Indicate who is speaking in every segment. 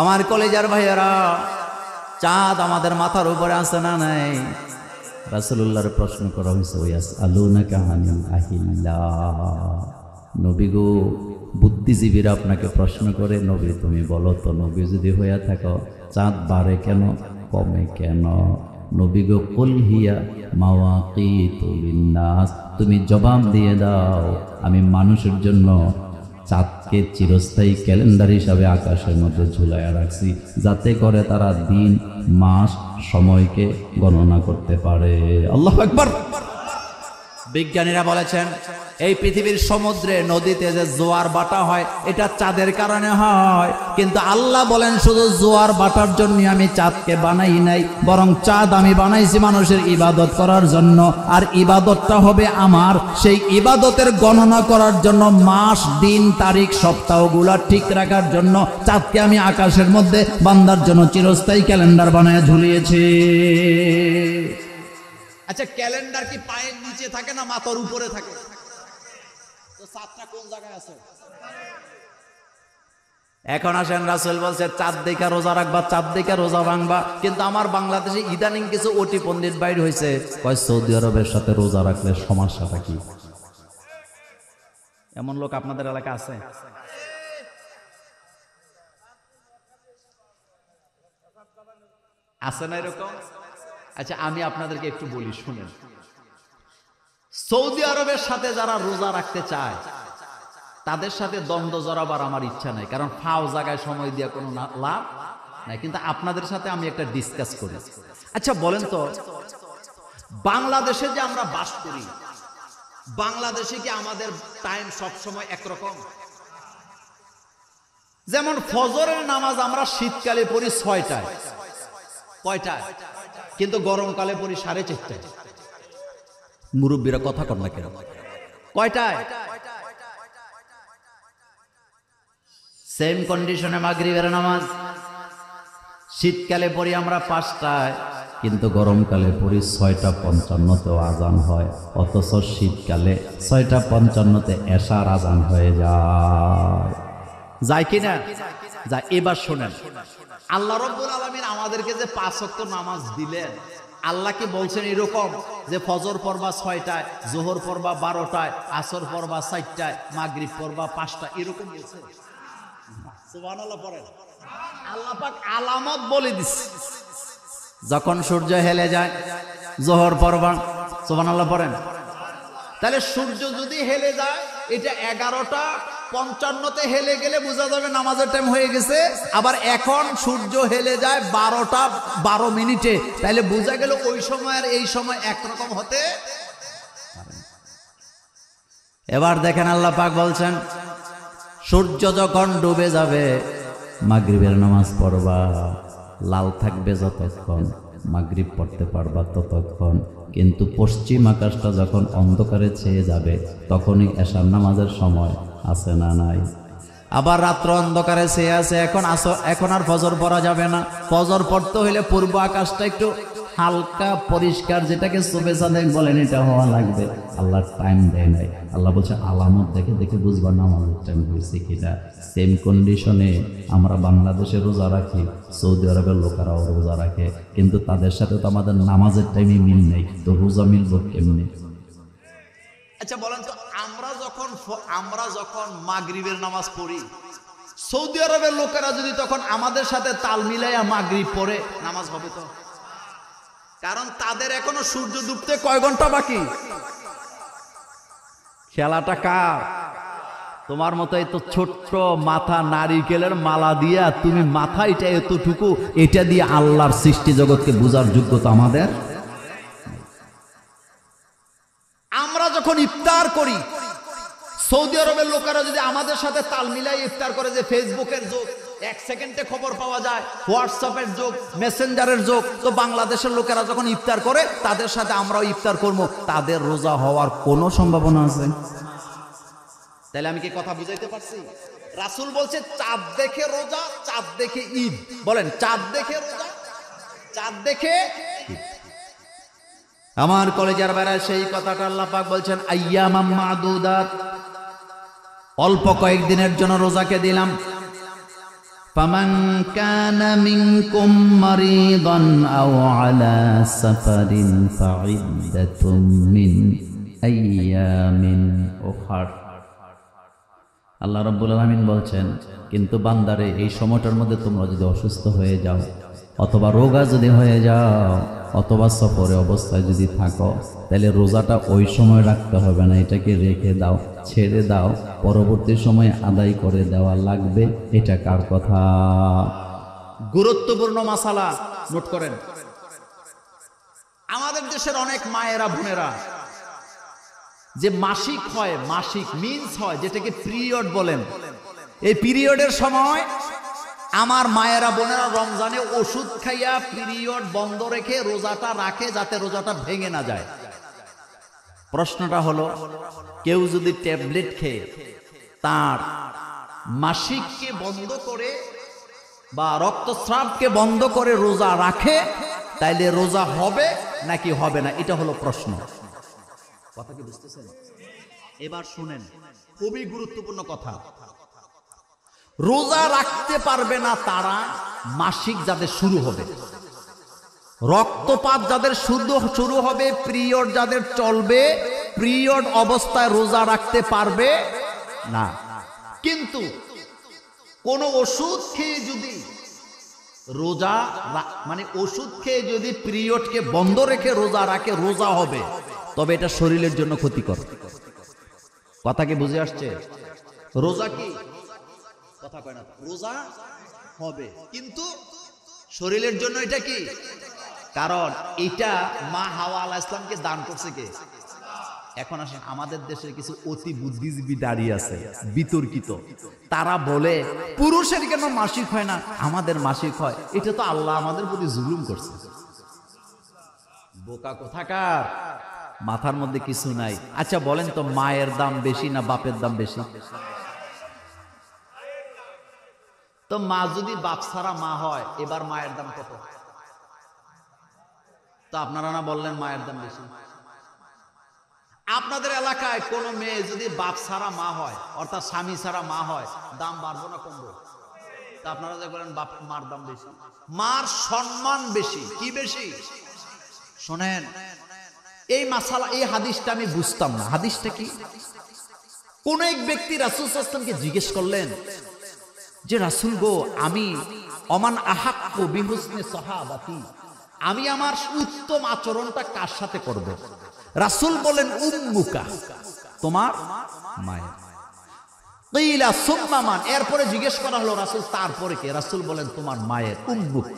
Speaker 1: আমার কলেজার ভাইয়েরা, চাঁদ আমাদের মাথার উপরে আছে না নাই? রাসূলুল্লাহর প্রশ্ন করা হয়েছে, ইয়াসআলুনাকা আনিল আহিল্লাহ। নবী গো, বুদ্ধিজীবীরা আপনাকে প্রশ্ন করে, নবী তুমি বলো তো, নবী যদি হইয়া থাকো চাঁদ বাড়ে কেন, কমে কেন? নবী গো, কুল হিয়া মাওয়াকিতু লিন্নাস, তুমি জবাব দিয়ে দাও, আমি মানুষের জন্য চাঁদকে চিরস্থায়ী ক্যালেন্ডার হিসাবে আকাশের মধ্যে ঝুলাইয়া রাখছি, যাতে করে তারা দিন মাস সময়কে গণনা করতে পারে। আল্লাহু আকবার। বিজ্ঞানীরা বলেছেন এই পৃথিবীর সমুদ্রে নদীতে যে জোয়ার বাটা হয় এটা চাঁদের কারণে হয়, কিন্তু আল্লাহ বলেন শুধু জোয়ার বাটার জন্য আমি চাঁদকে বানাই নাই, বরং চাঁদ আমি বানাইছি মানুষের ইবাদত করার জন্য। আর ইবাদতটা হবে আমার, সেই ইবাদতের গণনা করার জন্য, মাস দিন তারিখ সপ্তাহগুলা ঠিক রাখার জন্য চাঁদকে আমি আকাশের মধ্যে বান্দার জন্য চিরস্থায়ী ক্যালেন্ডার বানায় ঝুলিয়েছি। আচ্ছা, ক্যালেন্ডার কি পায়ের নিচে থাকে না মাথার উপরে থাকে? তো চাঁদটা কোন জায়গায় আছে? এখন আসেন, রাসূল বলছে চাঁদ দেখা রোজা রাখবা, চাঁদ দেখা রোজা ভাঙবা। কিন্তু আমার বাংলাদেশে ইদানিং কিছু ওটি পণ্ডিত বাইর হয়েছে, কয় সৌদি আরবের সাথে রোজা রাখলে সমস্যাটা কি? এমন লোক আপনাদের এলাকা আছে? আছে না এরকম? আচ্ছা, আমি আপনাদেরকে একটু বলি, শুনেন। সৌদি আরবের সাথে যারা রোজা রাখতে চায় তাদের সাথে দ্বন্দ্ব জড়াবার আমার ইচ্ছা নাই, কারণ ফাও জায়গায় সময় দিয়ে কোনো লাভ নাই। কিন্তু আপনাদের সাথে আমি একটা ডিসকাস করি। আচ্ছা বলেন তো, বাংলাদেশে যে আমরা বাস করি, বাংলাদেশে কি আমাদের টাইম সব সময় একরকম? যেমন ফজরের নামাজ আমরা শীতকালে পড়ি 6টায়, কয়টায়? কিন্তু গরমকালে পড়ি 4:30টায়। মুরব্বীরা কথা কর না কেন? কয়টায়? সেম কন্ডিশনে মাগরিবের নামাজ শীতকালে পড়ি আমরা 5টায়, কিন্তু গরমকালে পড়ি 6:55-তে আজান হয়, অথচ শীতকালে 6:55-তে এশার আজান হয়ে যায় কিনা? যায়। এবার শোনেন, আল্লাহ রাব্বুল আলামিন আমাদেরকে যে 5 ওয়াক্ত নামাজ দিলেন, আল্লাহ কি বলছেন এরকম যে ফজর পড়বা 6টায়, যোহর পড়বা 12টায়, আসর পড়বা 4টায়, মাগরিব পড়বা 5টায়, এরকম বলছে? সুবহানাল্লাহ পড়েন। আল্লাহ পাক আলামত বলে দিচ্ছে, যখন সূর্য হেলে যায় যোহর পড়বা, সুবহানাল্লাহ পড়েন। তাহলে সূর্য যদি হেলে যায়, এটা 11:55-তে হেলে গেলে বোঝা যাবে নামাজের টাইম হয়ে গেছে। আবার এখন সূর্য হেলে যায় 12:12 তাহলে বোঝা গেল ওই সময় আর এই সময় একরকম হতে। এবার দেখেন, আল্লাহ পাক বলছেন সূর্য যখন ডুবে যাবে মাগরিবের নামাজ পড়বা, লাল থাকবে যতক্ষণ, মাগরিব পড়তে পারবা ততক্ষণ। কিন্তু পশ্চিম আকাশটা যখন অন্ধকারে ছেয়ে যাবে তখনই এশার নামাজের সময় আছে না নাই? আবার রাত্র অন্ধকারে ছেয়ে আছে, এখন আর ফজর পড়া যাবে না। ফজর পড়তে হইলে পূর্ব আকাশটা একটু হালকা পরিষ্কার, যেটাকে সুবে সাদেক বলেন, এটা হওয়া লাগবে। আল্লাহ টাইম দেয় নাই। আল্লাহ বলছে আলামত দেখে দেখে বুঝবা নামাজের টাইম হয়েছে কিনা। সেম কন্ডিশনে আমরা বাংলাদেশে রোজা রাখি, সৌদি আরবের লোকেরাও রোজা রাখে, কিন্তু তাদের সাথে তো আমাদের নামাজের টাইমে মিল নেই, তো রোজা মিলব কেমনে? আচ্ছা বলেন তো, আমরা যখন মাগরিবের নামাজ পড়ি, সৌদি আরবের লোকেরা যদি তখন আমাদের সাথে তাল মিলাইয়া মাগরিব পড়ে, নামাজ হবে তো? কারণ তাদের এখনো সূর্য ডুবতে কয় ঘন্টা বাকি। খেলাটা কার? তোমার মতো এত ছোট্ট মাথা নারিকেলের মালা দিয়া তুমি মাথা এটা এতটুকু, এটা দিয়ে আল্লাহর সৃষ্টি জগৎকে বোঝার যোগ্যতা আমাদের। আমরা যখন ইফতার করি, সৌদি আরবের লোকেরা যদি আমাদের সাথে তাল মিলাই ইফতার করে, যে ফেসবুকের যুগ, 1 সেকেন্ডে খবর পাওয়া যায়, হোয়াটসঅ্যাপের যুগ, মেসেঞ্জারের যুগ, তো বাংলাদেশের লোকেরা যখন ইফতার করে তাদের সাথে আমরাও ইফতার করব, তাদের রোজা হওয়ার কোনো সম্ভাবনা আছে? তাহলে আমি কি কথা বুঝাইতে পারছি? রাসূল বলছে চাঁদ দেখে রোজা, চাঁদ দেখে ঈদ। বলেন, চাঁদ দেখে রোজা, চাঁদ দেখে ঈদ। আমার কলেজের বাইরে সেই কথাটা আল্লাহ পাক বলছেন আইয়ামাম মাদুদাত, অল্প কয়েকদিনের জন্য রোজাকে দিলাম। ফামান কানা মিনকুম মারিদান আও আলা সাফারিন ফাইদ্দাতুম মিন আইয়ামিন উখর। আল্লাহ রাব্বুল আলামিন বলছেন, কিন্তু বান্দারে এই সময়টার মধ্যে তোমরা যদি অসুস্থ হয়ে যাও, অথবা রোগা যদি হয়ে যাও, অথবা সফরে অবস্থায় যদি থাকো, তাহলে রোজাটা ওই সময় রাখতে হবে না, এটাকে রেখে দাও, ছেড়ে দাও, পরবর্তী সময়ে আদায় করে দেওয়া লাগবে। এটা কার কথা? গুরুত্বপূর্ণ মাসালা নোট করেন। আমাদের দেশের অনেক মায়েরা বোনেরা যে মাসিক হয়, মাসিক মিন্স হয়, যেটাকে পিরিয়ড বলেন, এই পিরিয়ডের সময় আমার মায়েরা বোনেরা রমজানে ওষুধ খাইয়া পিরিয়ড বন্ধ রেখে রোজাটা রাখে, যাতে রোজাটা ভেঙে না যায়। প্রশ্নটা হলো, কেউ যদি ট্যাবলেট খেয়ে তার মাসিককে বন্ধ করে বা রক্তস্রাবকে বন্ধ করে রোজা রাখে, তাইলে রোজা হবে নাকি হবে না? এটা হলো প্রশ্ন। কথা কি বুঝতেছেন? এবার শুনেন, খুবই গুরুত্বপূর্ণ কথা। রোজা রাখতে পারবে না তারা মাসিক যাদের শুরু হবে, রক্তপাত যাদের শুরু হবে, পিরিয়ড যাদের চলবে, পিরিয়ড অবস্থায় রোজা রাখতে পারবে না। কিন্তু কোন ওষুধ খেয়ে যদি রোজা মানে ওষুধ খেয়ে যদি পিরিয়ডকে বন্ধ রেখে রোজা রাখে, রোজা হবে, তবে এটা শরীরের জন্য ক্ষতিকর। কথা কি বুঝে আসছে? রোজা কি কথা কয় না, রোজা হবে, কিন্তু শরীরের জন্য এটা কি? কারণ এটা মা হাওয়া আলাইহিস সালামকে দান করছে কে? এখন আসেন, আমাদের দেশের কিছু অতি বুদ্ধিজীবী দাঁড়িয়ে আছে বিতর্কিত, তারা বলে পুরুষের কেন মাসিক হয় না, আমাদের মাসিক হয়, এটা তো আল্লাহ আমাদের প্রতি জুলুম করছে। বোকা কোথাকার, মাথার মধ্যে কিছু নাই। আচ্ছা বলেন তো, মায়ের দাম বেশি না বাপের দাম বেশি? তো মা যদি বাপ ছাড়া মা হয়, এবার মায়ের দাম কত? তো আপনারা না বললেন মায়ের দাম বেশি। আপনাদের এলাকায় কোন মেয়ে যদি বাপ ছাড়া মা হয়, অর্থাৎ স্বামী ছাড়া মা হয়, দাম বাড়বো না কমবো? তা আপনারা যে বলেন বাপ মার দাম বেশি, মার সম্মান বেশি। কি বেশি? শোনেন, এই মাসালা, এই হাদিসটা আমি বুঝতাম না। হাদিসটা কি? কোন এক ব্যক্তি রাসূল সাল্লাল্লাহু আলাইহি ওয়াসাল্লামকে জিজ্ঞেস করলেন যে, রাসূল গো, আমি অমান আহাক্কু বিহুসনি সাহাবাতি, আমি আমার উত্তম আচরণটা কার সাথে করব? রাসূল বলেন, উম্মুকা, তোমার মায়ের। কিলা সুম্মা মান, এরপরে জিজ্ঞেস করা হলো, রাসূল তারপরে কে? রাসূল বলেন, তোমার মায়ের। উম্মুক।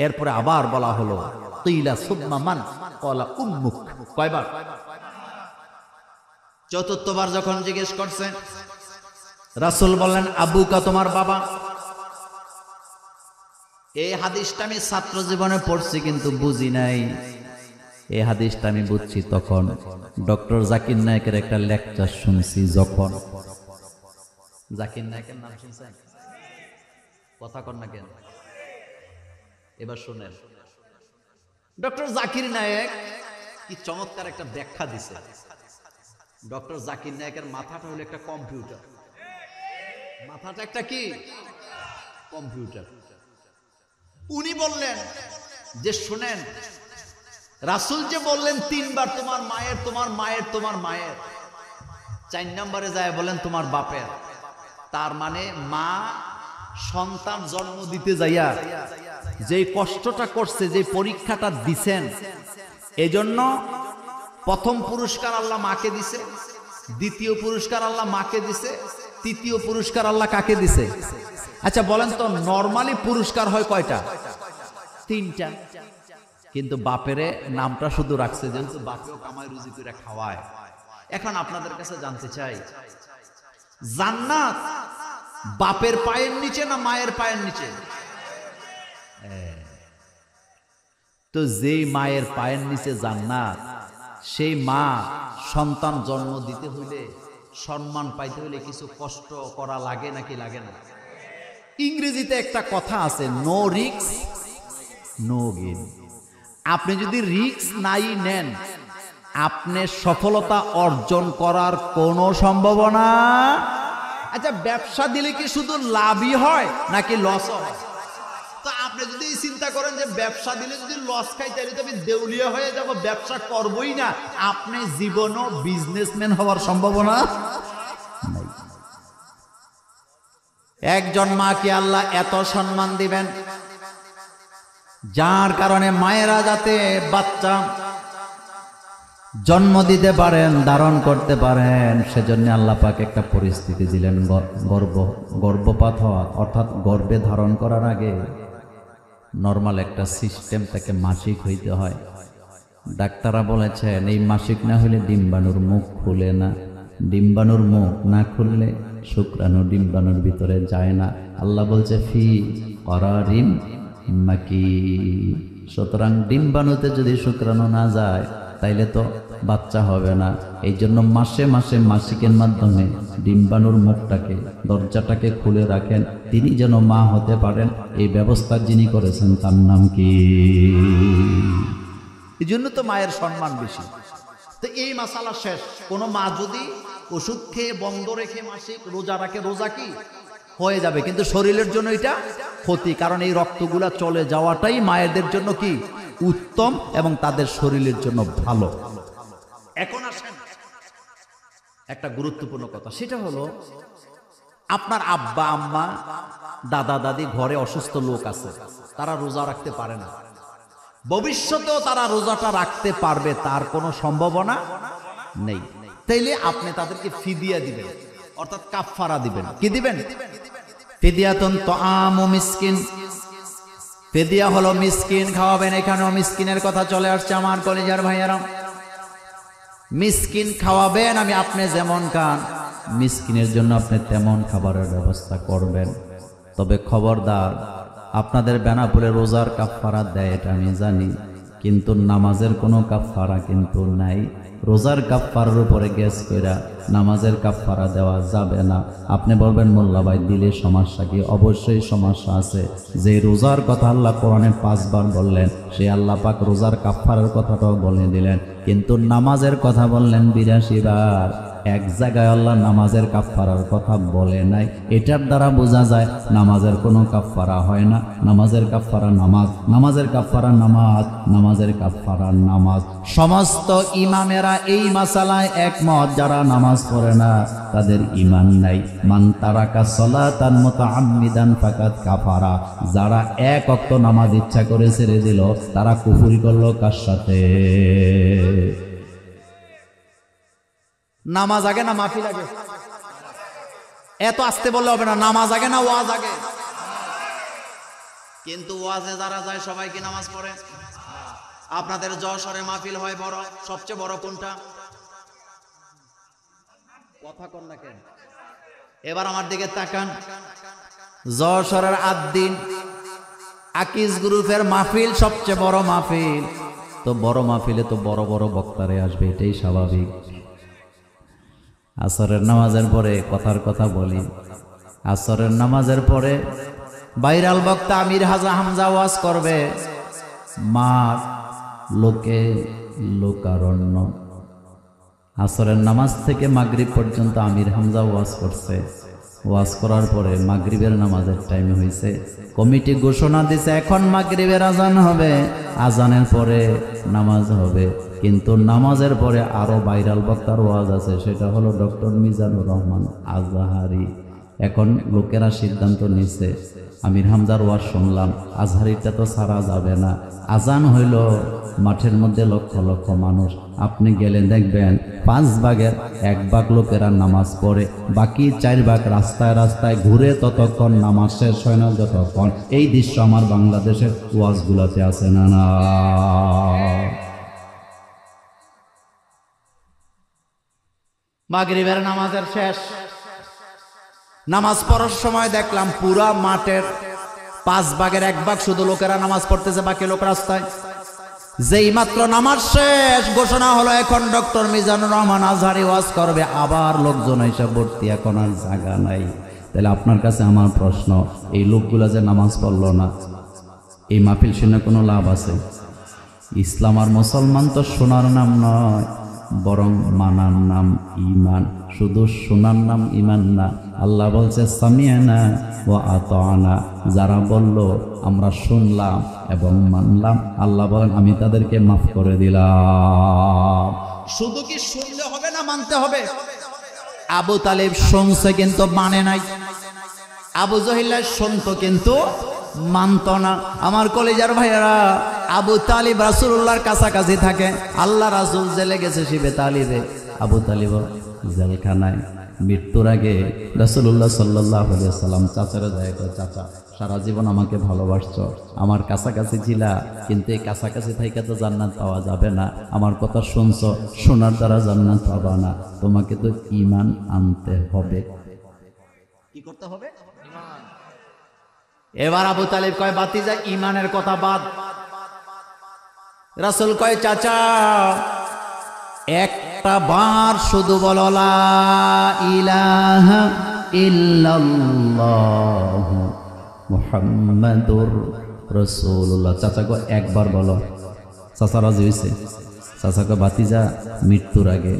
Speaker 1: এরপরে আবার বলা হলো, কিলা সুম্মা মান, ক্বালা উম্মুক। কয়বার? চতুর্থবার যখন জিজ্ঞেস করছেন, রাসূল বললেন, আবুকা, তোমার বাবা। এই হাদিসটা আমি ছাত্র জীবনে পড়ছি, কিন্তু বুঝি নাই। এই হাদিসটা আমি বুঝছি তখন ডক্টর জাকির নায়েকের একটা লেকচার শুনছি। যখন জাকির নায়েকের নাম শুনছেন? কথা কন না কেন? এবার শুনেন, ডক্টর জাকির নায়েক কি চমৎকার একটা ব্যাখ্যা দিছে। ডক্টর জাকির নায়েকের মাথাটা হলো একটা কম্পিউটার। মাথাটা একটা কি? কম্পিউটার। উনি বললেন যে, শুনেন, রাসূল যে বললেন তিনবার তোমার মায়ের, তোমার মায়ের, তোমার মায়ের, 4 নম্বরে যায় বলেন তোমার বাপের। তার মানে মা সন্তান জন্ম দিতে যাইয়া যে কষ্টটা করছে, যে পরীক্ষাটা দিছেন, এজন্য প্রথম পুরস্কার আল্লাহ মাকে দিছে, দ্বিতীয় পুরস্কার আল্লাহ মাকে দিছে, তৃতীয় পুরস্কার আল্লাহ কাকে দিছে? আচ্ছা বলেন তো, নরমালি পুরস্কার হয় কয়টা? 3টা। কিন্তু বাপেরে নামটা শুধু রাখছে, যেহেতু বাপেও কামাই রুজি করে খাওয়ায়। এখন আপনাদের কাছে জানতে চাই, জান্নাত বাপের পায়ের নিচে না মায়ের পায়ের নিচে? তো যেই মায়ের পায়ের নিচে জান্নাত, সেই মা সন্তান জন্ম দিতে হইলে, সম্মান পাইতে হইলে কিছু কষ্ট করা লাগে নাকি লাগে না? ইংরেজিতে একটা কথা আছে, নো রিস্ক নো গেইন। আপনি যদি রিস্ক নাই নেন, আপনি সফলতা অর্জন করার কোনো সম্ভাবনা। আচ্ছা, ব্যবসা দিলে কি শুধু লাভই হয় নাকি লস হয়? তো আপনি যদি চিন্তা করেন যে ব্যবসা দিলে যদি লস খাই তাহলে তো আমি দেউলিয়া হয়ে যাব, ব্যবসা করবই না, আপনি জীবনও বিজনেসম্যান হওয়ার সম্ভাবনা নাই। একজন মাকে আল্লাহ এত সম্মান দিবেন যার কারণে মায়েরা যাতে বাচ্চা জন্ম দিতে পারেন, ধারণ করতে পারেন, সেজন্য আল্লাহ পাক একটা পরিস্থিতি দিলেন। গর্ভপাত হওয়া অর্থাৎ গর্ভে ধারণ করার আগে নর্মাল একটা সিস্টেম, তাকে মাসিক হইতে হয়। ডাক্তাররা বলেছেন এই মাসিক না হলে ডিম্বাণুর মুখ খুলে না, ডিম্বাণুর মুখ না খুললে শুক্রাণু ডিম্বাণুর ভিতরে যায় না। আল্লাহ বলছে ফি করারিম মাকিন। সুতরাং ডিম্বাণুতে যদি শুক্রাণু না যায় তাইলে তো বাচ্চা হবে না। এই জন্য মাসে মাসে মাসিকের মাধ্যমে ডিম্বাণুর মুখটাকে, দরজাটাকে খুলে রাখেন, তিনি যেন মা হতে পারেন। এই ব্যবস্থা যিনি করেছেন তার নাম কি? এই জন্য তো মায়ের সম্মান বেশি। তো এই মাসালা শেষ। কোনো মা যদি ওষুধ খেয়ে বন্ধ রেখে মাসিক রোজা রাখে, রোজা কি হয়ে যাবে, কিন্তু শরীরের জন্য এটা ক্ষতি, কারণ এই রক্তগুলা চলে যাওয়াটাই মায়েদের জন্য কি উত্তম এবং তাদের শরীরের জন্য ভালো। এখন আসেন একটা গুরুত্বপূর্ণ কথা, সেটা হলো আপনার আব্বা আম্মা দাদা দাদি ঘরে অসুস্থ লোক আছে, তারা রোজা রাখতে পারে না, ভবিষ্যতেও তারা রোজাটা রাখতে পারবে তার কোনো সম্ভাবনা নেই। তাইলে আপনি তাদেরকে ফিদিয়া দিবেন, অর্থাৎ কাফারা দিবেন। কি দিবেন? ফিদিয়াতুন তাআমু মিসকিন। ফিদিয়া হলো মিসকিন খাওয়াবেন। এখানেও মিসকিনের কথা চলে আসছে আমার কলিজার ভাইয়েরা। মিসকিন খাওয়াবেন, আমি আপনি যেমন খান মিসকিনের জন্য আপনি তেমন খাবারের ব্যবস্থা করবেন। তবে খবরদার, আপনাদের বেনাপুরে রোজার কাফারা দেয় এটা আমি জানি, কিন্তু নামাজের কোনো কাফারা কিন্তু নাই। রোজার কাফারার উপরে গ্যাস কইরা নামাজের কাফারা দেওয়া যাবে না। আপনি বলবেন মোল্লা ভাই দিলে সমস্যা কি? অবশ্যই সমস্যা আছে। যে রোজার কথা আল্লাহ কোরআনে 5 বার বললেন, সে আল্লাহ পাক রোজার কাফারার কথাটাও বলে দিলেন, কিন্তু নামাজের কথা বললেন 82 বার। এক জায়গায় আল্লাহ নামাজের কাফারার কথা বলে নাই। এটার দ্বারা বোঝা যায় নামাজের কোনো কাফারা হয় না। নামাজের কাফারা নামাজ, নামাজের কাফারা নামাজ, নামাজের কাফারা নামাজ। সমস্ত ইমামেরা এই মাসালায় একমত, যারা নামাজ পড়ে না তাদের ঈমান নাই। মান তারাকা সালাতান মুতাআম্মিদান ফাকাদ কাফারা। যারা এক ওয়াক্ত নামাজ ইচ্ছা করে ছেড়ে দিল তারা কুফরি করলো কার সাথে? নামাজ আগে না মাহফিল আগে? এত আসতে বললে হবে না। নামাজ আগে না ওয়াজ আগে? কিন্তু ওয়াজে যারা যায় সবাই কি নামাজ পড়ে? আপনাদের যশোরে মাহফিল হয় বড়, সবচেয়ে বড় কোনটা? কথা কোন না কেন? এবার আমার দিকে তাকান। যশোরের আদ্দিন আকিজ গ্রুপের মাহফিল সবচেয়ে বড় মাহফিল। তো বড় মাহফিলে তো বড় বড় বক্তারে আসবে, এটাই স্বাভাবিক। আসরের নামাজের পরে কথার কথা বলি, আসরের নামাজের পরে ভাইরাল বক্তা আমির হামজা ওয়াজ করবে। মাঠ লোকে লোকারণ্য। আসরের নামাজ থেকে মাগরিব পর্যন্ত আমির হামজা ওয়াজ করছে। ওয়াজ করার পরে মাগরিবের নামাজের টাইম হয়েছে। কমিটি ঘোষণা দিছে এখন মাগরিবের আজান হবে, আজানের পরে নামাজ হবে। কিন্তু নামাজের পরে আরো ভাইরাল বক্তার ওয়াজ আছে, সেটা হলো ডক্টর মিজানুর রহমান আজহারি। এখন লোকেরা সিদ্ধান্ত নিচ্ছে আমির হামজার ওয়াজ শুনলাম, আজহারিটা তো ছাড়া যাবে না। আজান হইল, মাঠের মধ্যে লক্ষ লক্ষ মানুষ। আপনি গেলে দেখবেন 5 ভাগের 1 ভাগ লোকেরা নামাজ পড়ে, বাকি 4 ভাগ রাস্তায় রাস্তায় ঘুরে ততক্ষণ নামাজ শেষ হয় না যতক্ষণ। এই দৃশ্য আমার বাংলাদেশের ওয়াজগুলোতে আছে না? না, মাগরিবের নামাজের শেষ, নামাজ পড়ার সময় দেখলাম পুরা মাঠের 5 ভাগের 1 ভাগ শুধু লোকেরা নামাজ পড়তেছে, বাকি লোক রাস্তায়। যেই মাত্র নামাজ শেষ ঘোষণা হলো এখন ডক্টর মিজানুর রহমান আজহারি ওয়াজ করবে, আবার লোকজন এসে ভর্তি, এখন আর জায়গা নাই। তাহলে আপনার কাছে আমার প্রশ্ন, এই লোকগুলা যে নামাজ পড়লো না, এই মাহফিল শুনে কোনো লাভ আছে? ইসলাম আর মুসলমান তো শোনার নাম নয়, বরং মানার নাম ঈমান। শুধু শোনার নাম ঈমান না, আল্লাহ বলছে সামিআনা ওয়া আতানা। যারা বলল আমরা শুনলাম এবং মানলাম, আল্লাহ বলেন আমি তাদেরকে মাফ করে দিলাম। শুধু কি শুনলে হবে না, মানতে হবে? আবু তালিব শুনছে কিন্তু মানে নাই, আবু জহিল শুনতো কিন্তু মানত না। আমার কলেজার ভাইয়েরা, আবু তালিব রাসূলুল্লাহর কাছাকাছি থাকে, আল্লাহ রাসূল জেলে গেছে শিবে তালিবে, আবু তালিব জেলখানায়। মৃত্যুর আগে রাসূলুল্লাহ সাল্লাল্লাহু আলাইহি ওয়াসাল্লাম চাচারা যায়, চাচা সারা জীবন আমাকে ভালোবাসছো, আমার কাছাকাছি ছিলা, কিন্তু এই কাছাকাছি থেকে তো জান্নাত পাওয়া যাবে না, আমার কথা শুনছো, শোনার দ্বারা জান্নাত পাবা না, তোমাকে তো ঈমান আনতে হবে। কি করতে হবে? এবার আবু তালিব কয় বাতিজা ঈমানের কথা বাদ। রাসূল কয় চাচা একটা বার শুধু বলো লা ইলাহা ইল্লাল্লাহ মুহাম্মাদুর রাসূলুল্লাহ। চাচা কয় একবার বলো। চাচা রাজি হইছে। চাচা কয় বাতিজা মৃত্যুর আগে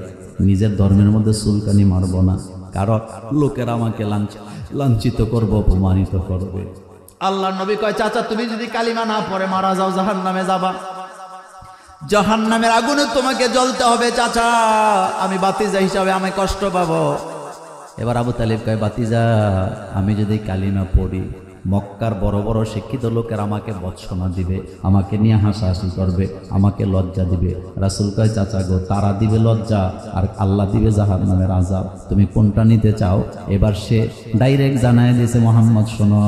Speaker 1: নিজের ধর্মের মধ্যে চুলকানি মারবো না, কারণ লোকেরা আমাকে লাঞ্ছিত করবে, অপমানিত করবে। আল্লাহ নবী কয় চাচা তুমি যদি কালিমা না পড়ে মারা যাও জাহান্নামে যাবা, জাহান্নামের আগুনে তোমাকে জ্বলতে হবে। চাচা আমি বাতিজা হিসাবে আমি কষ্ট পাবো। এবার আবু তালিব কয় বাতিজা আমি যদি কালিমা পড়ি, মক্কার বড় বড় শিক্ষিত লোকের আমাকে বৎসনা দিবে, আমাকে নিয়ে হাসাহাসি করবে, আমাকে লজ্জা দিবে। রাসূল কয় চাচা গো, তারা দিবে লজ্জা আর আল্লাহ দিবে জাহান্নামের আযাব, তুমি কোনটা নিতে চাও? এবার সে ডাইরেক্ট জানায় দিয়েছে মুহাম্মদ শোনো,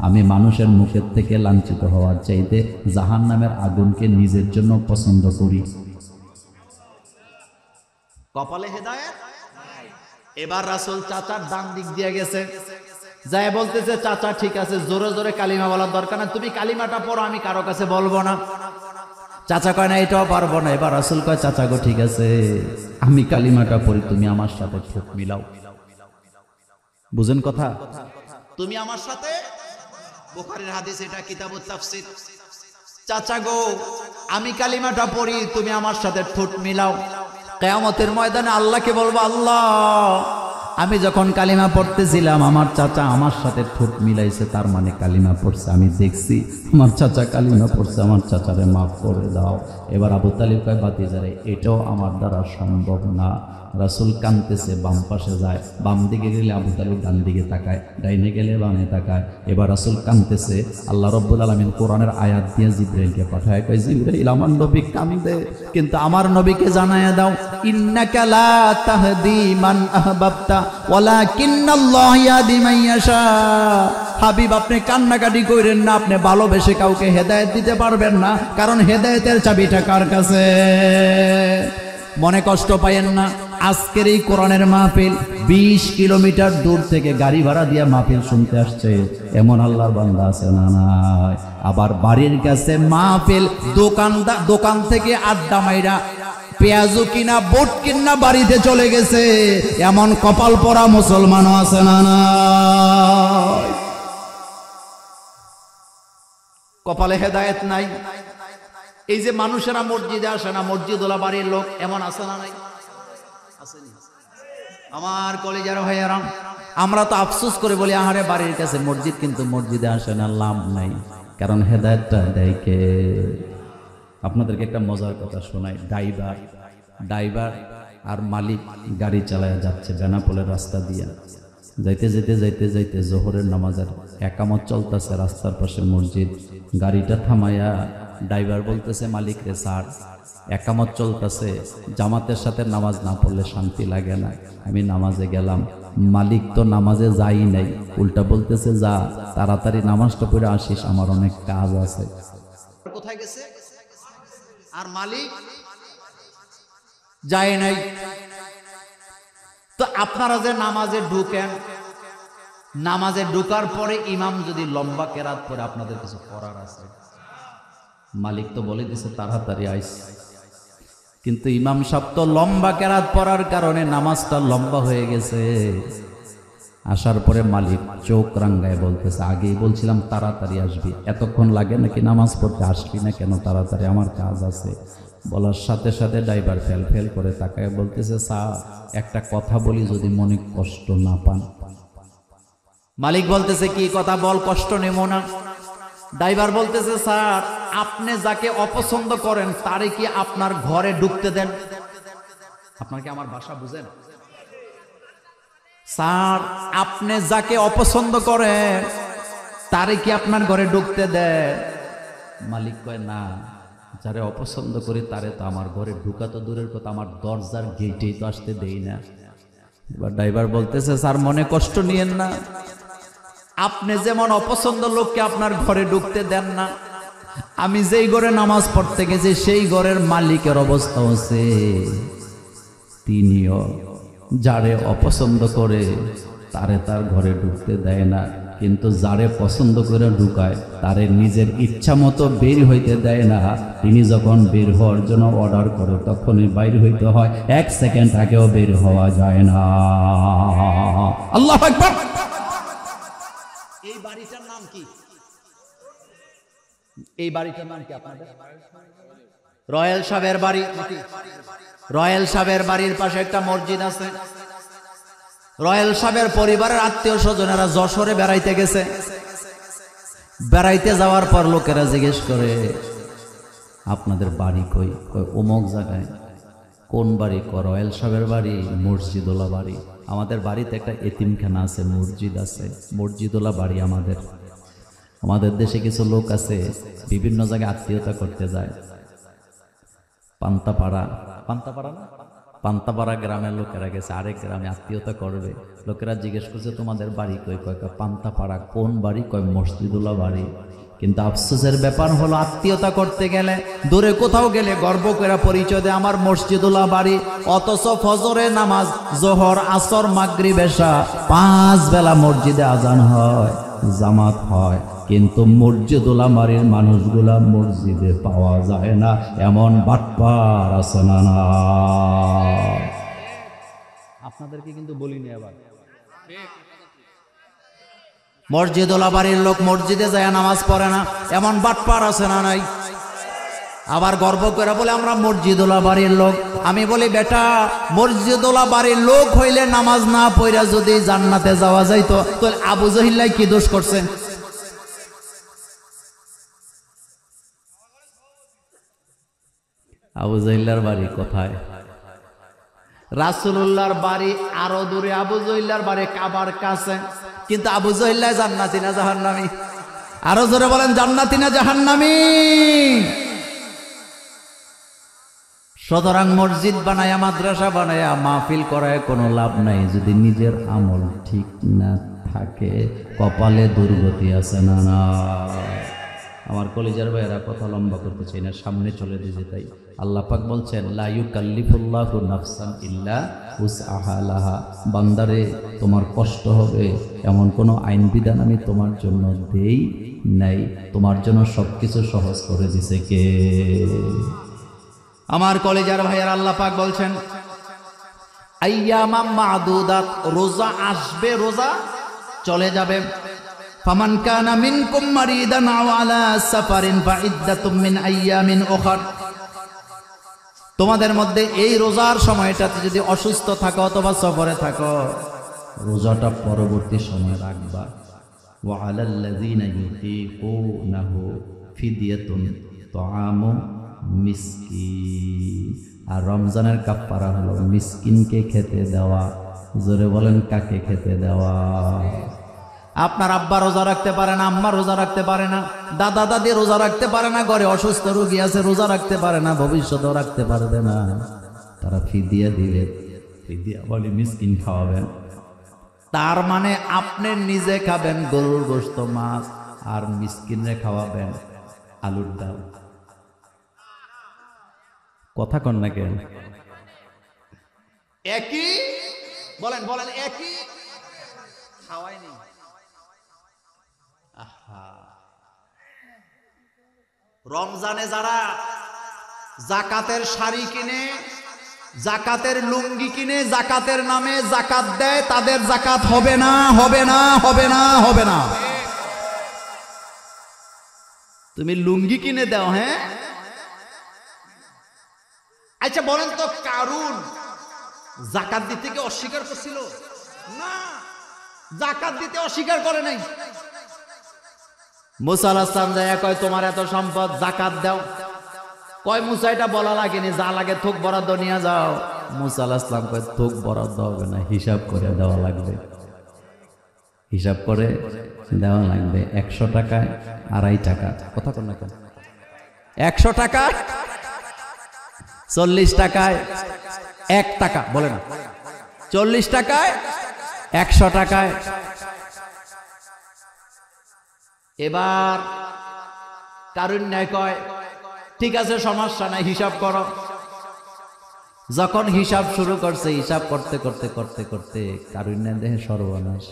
Speaker 1: আমি মানুষের মুখের থেকে লাঞ্ছিত হওয়ার চাইতে জাহান্নামের আগুনকে নিজের জন্য পছন্দ করি। কপালে হেদায়েত। এবার রাসূল চাচার ডান দিক দিয়ে গেছে, যায় বলতেছে চাচা ঠিক আছে, জোরে জোরে কালিমা বলার দরকার না, তুমি কালিমাটা পড়ো, আমি কারো কাছে বলবো না। চাচা কয় না এটাও পারবো না। এবার রাসূল কয় চাচা গো ঠিক আছে, আমি কালিমাটা পড়ি, তুমি আমার সাথে ঠোঁট মিলাও। বুঝেন কথা? তুমি আমার সাথে, বুখারীর হাদিস, এটা কিতাবুত তাফসীর। চাচা গো আমি কালিমাটা পড়ি, তুমি আমার সাথে ঠোঁট মিলাও। কিয়ামতের ময়দানে আল্লাহকে বলবো, আল্লাহ আমি যখন কালিমা পড়তেছিলাম আমার চাচা আমার সাথে ঠোঁট মিলাইছে, তার মানে কালিমা পড়ছে, আমি দেখছি আমার চাচা কালিমা পড়ছে, আমার চাচারে মাফ করে দাও। এবার আবু তালিব কয় বাতিজারে এটাও আমার দ্বারা সম্ভব না। রাসূল কাঁদতেছে, বাম পাশে যায়, বাম দিকে গেলে আবু তালিব ডান দিকে তাকায়, ডাইনে গেলে বামে তাকায়। এবার রাসূল কাঁদতেছে, আল্লাহ রাব্বুল আলামিন কোরআনের আয়াত দিয়ে জিবরাইলকে পাঠায়, কয় জিবরাইল আমার নবী কাঁদে, কিন্তু আমার নবীকে জানায়া দাও ইন্নাকা লা তাহদি মান আহবাবতা ওয়ালাকিন্নাল্লাহ ইয়াহদি মান ইয়াশা। হাবিব আপনি কান্নাকাটি করেন না, আপনি ভালোবেসে কাউকে হেদায়েত দিতে পারবেন না, কারণ হেদায়েতের চাবিটা কার কাছে? মনে কষ্ট পাইয়েন না। আজকের এই কোরআনের মাহফিল 20 কিলোমিটার দূর থেকে গাড়ি ভাড়া দিয়ে মাহফিল শুনতে আসছে এমন আল্লাহর বান্দা আছে না নাই? আবার বাড়ির কাছে মাহফিল, দোকান থেকে আড্ডা মাইরা পেঁয়াজু কিনা বুট কিনা বাড়িতে চলে গেছে এমন কপাল পরা মুসলমানও আছে না নাই? কপালে হেদায়েত নাই। এই যে মানুষেরা মসজিদে আসে না, মসজিদওয়ালা বাড়ির লোক এমন আছে না নাই? আমার কলেজার ভাইয়ারা, আমরা তো আফসোস করে বলি আহারে বাড়ির কাছে মসজিদ, কিন্তু মসজিদে আসে না, লাভ নাই, কারণ হেদায়েতটা দেয় কে? আপনাদেরকে একটা মজার কথা শোনাই। ড্রাইভার আর মালিক গাড়ি চালায় যাচ্ছে বেনাপোলের রাস্তা দিয়া, যাইতে জোহরের নামাজের একামত চলতেছে, রাস্তার পাশে মসজিদ। গাড়িটা থামাইয়া ড্রাইভার বলতেছে মালিক রে স্যার, একামত চলতেছে, জামাতের সাথে নামাজ না পড়লে শান্তি লাগে না, আমি নামাজে গেলাম। মালিক তো নামাজে যাই নাই, উল্টা বলতেছে যা তাড়াতাড়ি নামাজটা পড়ে আসিস, আমার অনেক কাজ আছে। কোথায় গেছে? আর মালিক যায় নাই। তো আপনারা যে নামাজে ঢুকেন, নামাজে ঢুকার পরে ইমাম যদি লম্বা কেরাত পড়ে, আপনাদের কিছু করার আছে? মালিক তো বলে দিছে তাড়াতাড়ি আইস, কিন্তু ইমাম সাহেব তো লম্বা কেরাত পড়ার কারণে নামাজটা লম্বা হয়ে গেছে। আসার পরে মালিক চোখ রাঙ্গায় বলতেছে, আগেই বলছিলাম তাড়াতাড়ি আসবি, এতক্ষণ লাগে নাকি নামাজ পড়তে? আসবি না কেন তাড়াতাড়ি? আমার কাজ আছে। বলার সাথে সাথে ড্রাইভার ফেল ফেল করে তাকায় বলতেছে, স্যার একটা কথা বলি, যদি মনে কষ্ট না পান। মালিক বলতেছে, কি কথা বল, কষ্ট নেব না। ড্রাইভার বলতেছে, স্যার আপনি যাকে অপছন্দ করেন তারে কি আপনার ঘরে ঢুকতে দেন? আপনার কি আমার ভাষা বুঝেন? স্যার আপনি যাকে অপছন্দ করেন তারে কি আপনার ঘরে ঢুকতে দেন? মালিক কয়, না, যারে অপছন্দ করি তারে তো আমার ঘরে ঢুকা তো দূরের কথা, আমার দরজার গেটেই তো আসতে দেই না। এবার ড্রাইভার বলতেছে, স্যার মনে কষ্ট নিয়েন না, আপনি যেমন অপছন্দ লোককে আপনার ঘরে ঢুকতে দেন না, আমি যেই ঘরে নামাজ পড়তে গেছি সেই ঘরের মালিকের অবস্থা হচ্ছে তিনিও যারে অপছন্দ করে তারে তার ঘরে ঢুকতে দেয় না, কিন্তু যারে পছন্দ করে ঢুকায় তারে নিজের ইচ্ছা মতো বের হইতে দেয় না। তিনি যখন বের হওয়ার জন্য অর্ডার করে তখনই বাইর হইতে হয়, 1 সেকেন্ড আগেও বের হওয়া যায় না। আল্লাহু আকবার। এই বাড়িটার নাম কি? এই বাড়িটার নাম কি আপনাদের? রয়্যাল সাহেবের বাড়ি। রয়্যাল সাহেবের বাড়ির পাশে একটা মসজিদ আছে। রয়্যাল সাহেবের পরিবারের আত্মীয় স্বজনেরা যশোরে বেড়াইতে গেছে। বেড়াইতে যাওয়ার পর লোকেরা জিজ্ঞেস করে, আপনাদের বাড়ি কই? অমুক জায়গায়। কোন বাড়ি? রয়্যাল সাহেবের বাড়ি মসজিদোলা বাড়ি। আমাদের বাড়িতে একটা এতিমখানা আছে, মসজিদ আছে, মসজিদোলা বাড়ি আমাদের। আমাদের দেশে কিছু লোক আছে বিভিন্ন জায়গায় আত্মীয়তা করতে যায়। পান্তাপাড়া, পান্তাপাড়া না, পান্তাপাড়া গ্রামের লোকেরা গেছে আরেক গ্রামে আত্মীয়তা করবে। লোকেরা জিজ্ঞেস করছে, তোমাদের বাড়ি কই? কয় পান্তাপাড়া। কোন বাড়ি? কয় মসজিদুল্লাহ বাড়ি। কিন্তু আফসোসের ব্যাপার হলো, আত্মীয়তা করতে গেলে দূরে কোথাও গেলে গর্ব করে পরিচয় দেয় আমার মসজিদুল্লাহ বাড়ি, অথচ ফজরের নামাজ, জোহর, আসর, মাগরিব, এশা 5 বেলা মসজিদে আজান হয়, জামাত হয়, কিন্তু মসজিদুল্লাহ বাড়ির মানুষগুলা মসজিদে পাওয়া যায় না। এমন বাটপার আছে না? আপনাদেরকে কিন্তু বলিনি। আবার মসজিদুল্লাহ বাড়ির লোক মসজিদে যায় নামাজ পড়ে না, এমন বাটপার আছে না নাই? আবার গর্ব করে বলে আমরা মসজিদুল্লাহ বাড়ির লোক। আমি বলি, বেটা মসজিদুল্লাহ বাড়ির লোক হইলে নামাজ না পড়া যদি জান্নাতে যাওয়া যাইতো, তো আবু জহিল্লাই কি দোষ করছে? আবু জহিল্লার বাড়ি কোথায়? রাসূলুল্লাহর বাড়ি আরো দূরে, আবু জহিল্লার বাড়ি কাবার কাছে। কিন্তু আবু জহিল্লা জান্নাতি না জাহান্নামী? আরো জোরে বলেন, জান্নাতি না জাহান্নামী? সুতরাং মসজিদ বানায়া, মাদ্রাসা বানায়া, মাহফিল করায় কোনো লাভ নাই যদি নিজের আমল ঠিক না থাকে। কপালে দুর্গতি আছে না? না। আমার কলিজার ভাইয়েরা, কথা লম্বা করতে চাই না, সামনে চলে দিতে। তাই আল্লাহ পাক বলছেন, লা ইউকাল্লিফুল্লাহু নাফসান ইল্লা উসআহা লাহা। বান্দারে, তোমার কষ্ট হবে এমন কোনো আইন বিধান আমি তোমার জন্য দেই নাই। তোমার জন্য সবকিছু সহজ করে দিছে কে? আমার কলিজার ভাইয়েরা, আল্লাহ পাক বলছেন, আইয়ামাম মা'দুদাত, রোজা আসবে, রোজা চলে যাবে। ফামান কানা মিনকুম মারিদান আও আলা সাফারিন ফাইদ্দাতুম মিন আইয়ামিন উখর। তোমাদের মধ্যে এই রোজার সময়টাতে যদি অসুস্থ থাকো অথবা সফরে থাকো, রোজাটা পরবর্তী সময় রাখবা। ওয়া আলাল্লাযিনা ইউতিকুনাহু ফিদিয়াতুন তুআমু মিসকিন। আর রমজানের কাফারা হলো মিসকিনকে খেতে দেওয়া। জোরে বলেন, কাকে খেতে দেওয়া? আপনার আব্বা রোজা রাখতে পারে না, আম্মা রোজা রাখতে পারে না, দাদা দাদি রোজা রাখতে পারে না, ঘরে অসুস্থ রোগী আছে রোজা রাখতে পারে না, ভবিষ্যতেও রাখতে পারবে না। তারা ফিদিয়া দিবে। ফিদিয়া বলে মিসকিন খাওয়াবেন। তার মানে আপনি নিজে খাবেন গরুর গোশত, মাছ, আর মিসকিনরে খাওয়াবেন আলুর ডাল। কথা কন না কেন? একই বলেন, বলেন একই খাওয়াইনি। রমজানে যারা জাকাতের শাড়ি কিনে, জাকাতের লুঙ্গি কিনে, জাকাতের নামে জাকাত দেয়, তাদের জাকাত হবে না, হবে না, হবে না, হবে না। তুমি লুঙ্গি কিনে দাও, হ্যাঁ, আচ্ছা বলেন তো, কারুন যাকাত দিতে কি অস্বীকার করছিল? না, যাকাত দিতে অস্বীকার করে নাই। মুসা আলাইহিস সালাম যায় কয় তোমার এত সম্পদ, যাকাত দাও। কয় মুসা এটা বলা লাগেনি, যা লাগে থোক বরাদ্দ নিয়ে যাও। মুসা আলাইহিস সালাম কয় থোক বরাদ্দ হবে না, হিসাব করে দেওয়া লাগবে, হিসাব করে দেওয়া লাগবে। 100 টাকায় 2.5 টাকা, কথা কন না কেন? 100 টাকায় 40 টাকায় 1 টাকা, বলে না 40 টাকায় 100 টাকায়। এবার কারুণ্যায় কয় ঠিক আছে সমস্যা নাই, হিসাব করো। যখন হিসাব শুরু করছে, হিসাব করতে করতে করতে করতে কারুণ্যায় দেহে সর্বনাশ।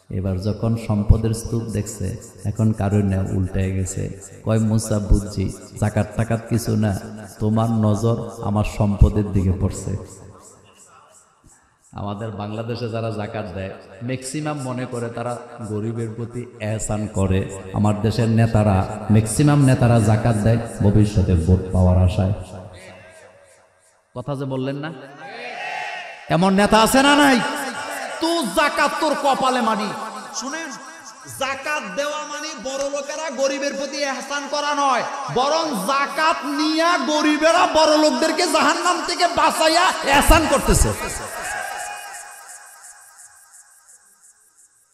Speaker 1: এবার যখন সম্পদের স্তূপ দেখছে, এখন কারুণ্যায় উল্টায় গেছে। কয় মুসা বুঝছি, যাকাত টাকাত কিছু না, তোমার নজর আমার সম্পদের দিকে পড়ছে। আমাদের বাংলাদেশে যারা যাকাত দেয় ম্যাক্সিমাম মনে করে তারা গরিবের প্রতি এহসান করে। আমার দেশের নেতারা, ম্যাক্সিমাম নেতারা যাকাত দেয় ভবিষ্যতে ভোট পাওয়ার আশায়। কথা যে বললেন না, এমন নেতা আছে না নাই? তো যাকাত তোর কপালে মানি। শুনেন, যাকাত দেওয়া মানে বড় লোকেরা গরিবের প্রতি এহসান করা নয়, বরং যাকাত নিয়ে গরিবেরা বড় লোকদেরকে জাহান্নাম থেকে বাঁচাইয়া এহসান করতেছে।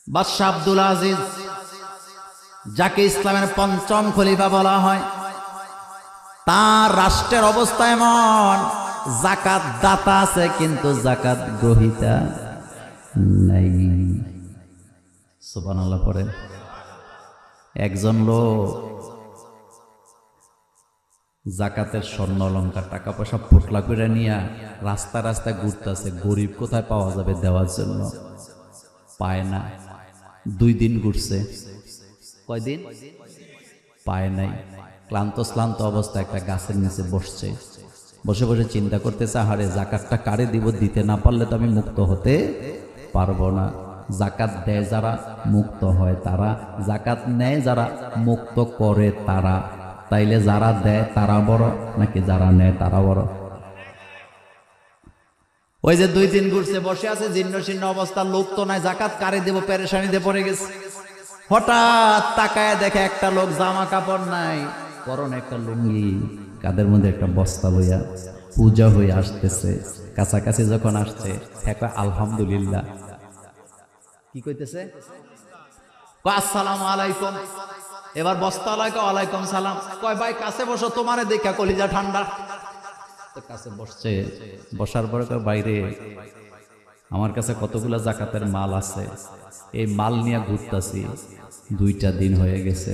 Speaker 1: বাদশা আব্দুল আজিজ, যাকে ইসলামের ৫ম খলিফা বলা হয়, তার রাষ্ট্রের অবস্থা এমন, যাকাত দাতা আছে কিন্তু যাকাত গ্রহীতা নাই। সুবহানাল্লাহ পড়েন। একজন লোক যাকাতের স্বর্ণ অলংকার টাকা পয়সা পোটলা করে নিয়ে রাস্তা রাস্তায় ঘুরতেছে, গরিব কোথায় পাওয়া যাবে দেওয়ার জন্য, পায় না। 2 দিন ঘুরছে, কয়দিন পায় নাই। ক্লান্ত শ্লান্ত অবস্থায় একটা গাছের নিচে বসছে, বসে বসে চিন্তা করতেছে, আরে যাকাতটা কারে দিব, দিতে না পারলে তো আমি মুক্ত হতে পারবো না। যাকাত দেয় যারা মুক্ত হয় তারা, যাকাত নেয় যারা মুক্ত করে তারা। তাইলে যারা দেয় তারা বড় নাকি যারা নেয় তারা বড়? ওই যে 2 দিন ঘুরছে, বসে আছে জীর্ণ শীর্ণ অবস্থা, লোক তো নাই, যাকাত কারে দেব, পেরেশানিতে পড়ে গেছে। হঠাৎ তাকায় দেখে একটা লোক, জামা কাপড় নাই, পরনে একটা লুঙ্গি, কাদের মধ্যে একটা বস্তা লইয়া পূজা হয়ে আসতেছে। কাছাকাছি যখন আসছে, আলহামদুলিল্লাহ, কি কইতেছে, আসসালামু আলাইকুম। এবার বস্তা ওয়ালাইকুম সালাম। কয় ভাই কাছে বসো, তোমারে দেখা কলিজা ঠান্ডা। কাছে বসছে, বসার পরে বাইরে আমার কাছে কতগুলা যাকাতের মাল আছে, এই মাল নিয়ে ঘুরতাছি, 2টা দিন হয়ে গেছে,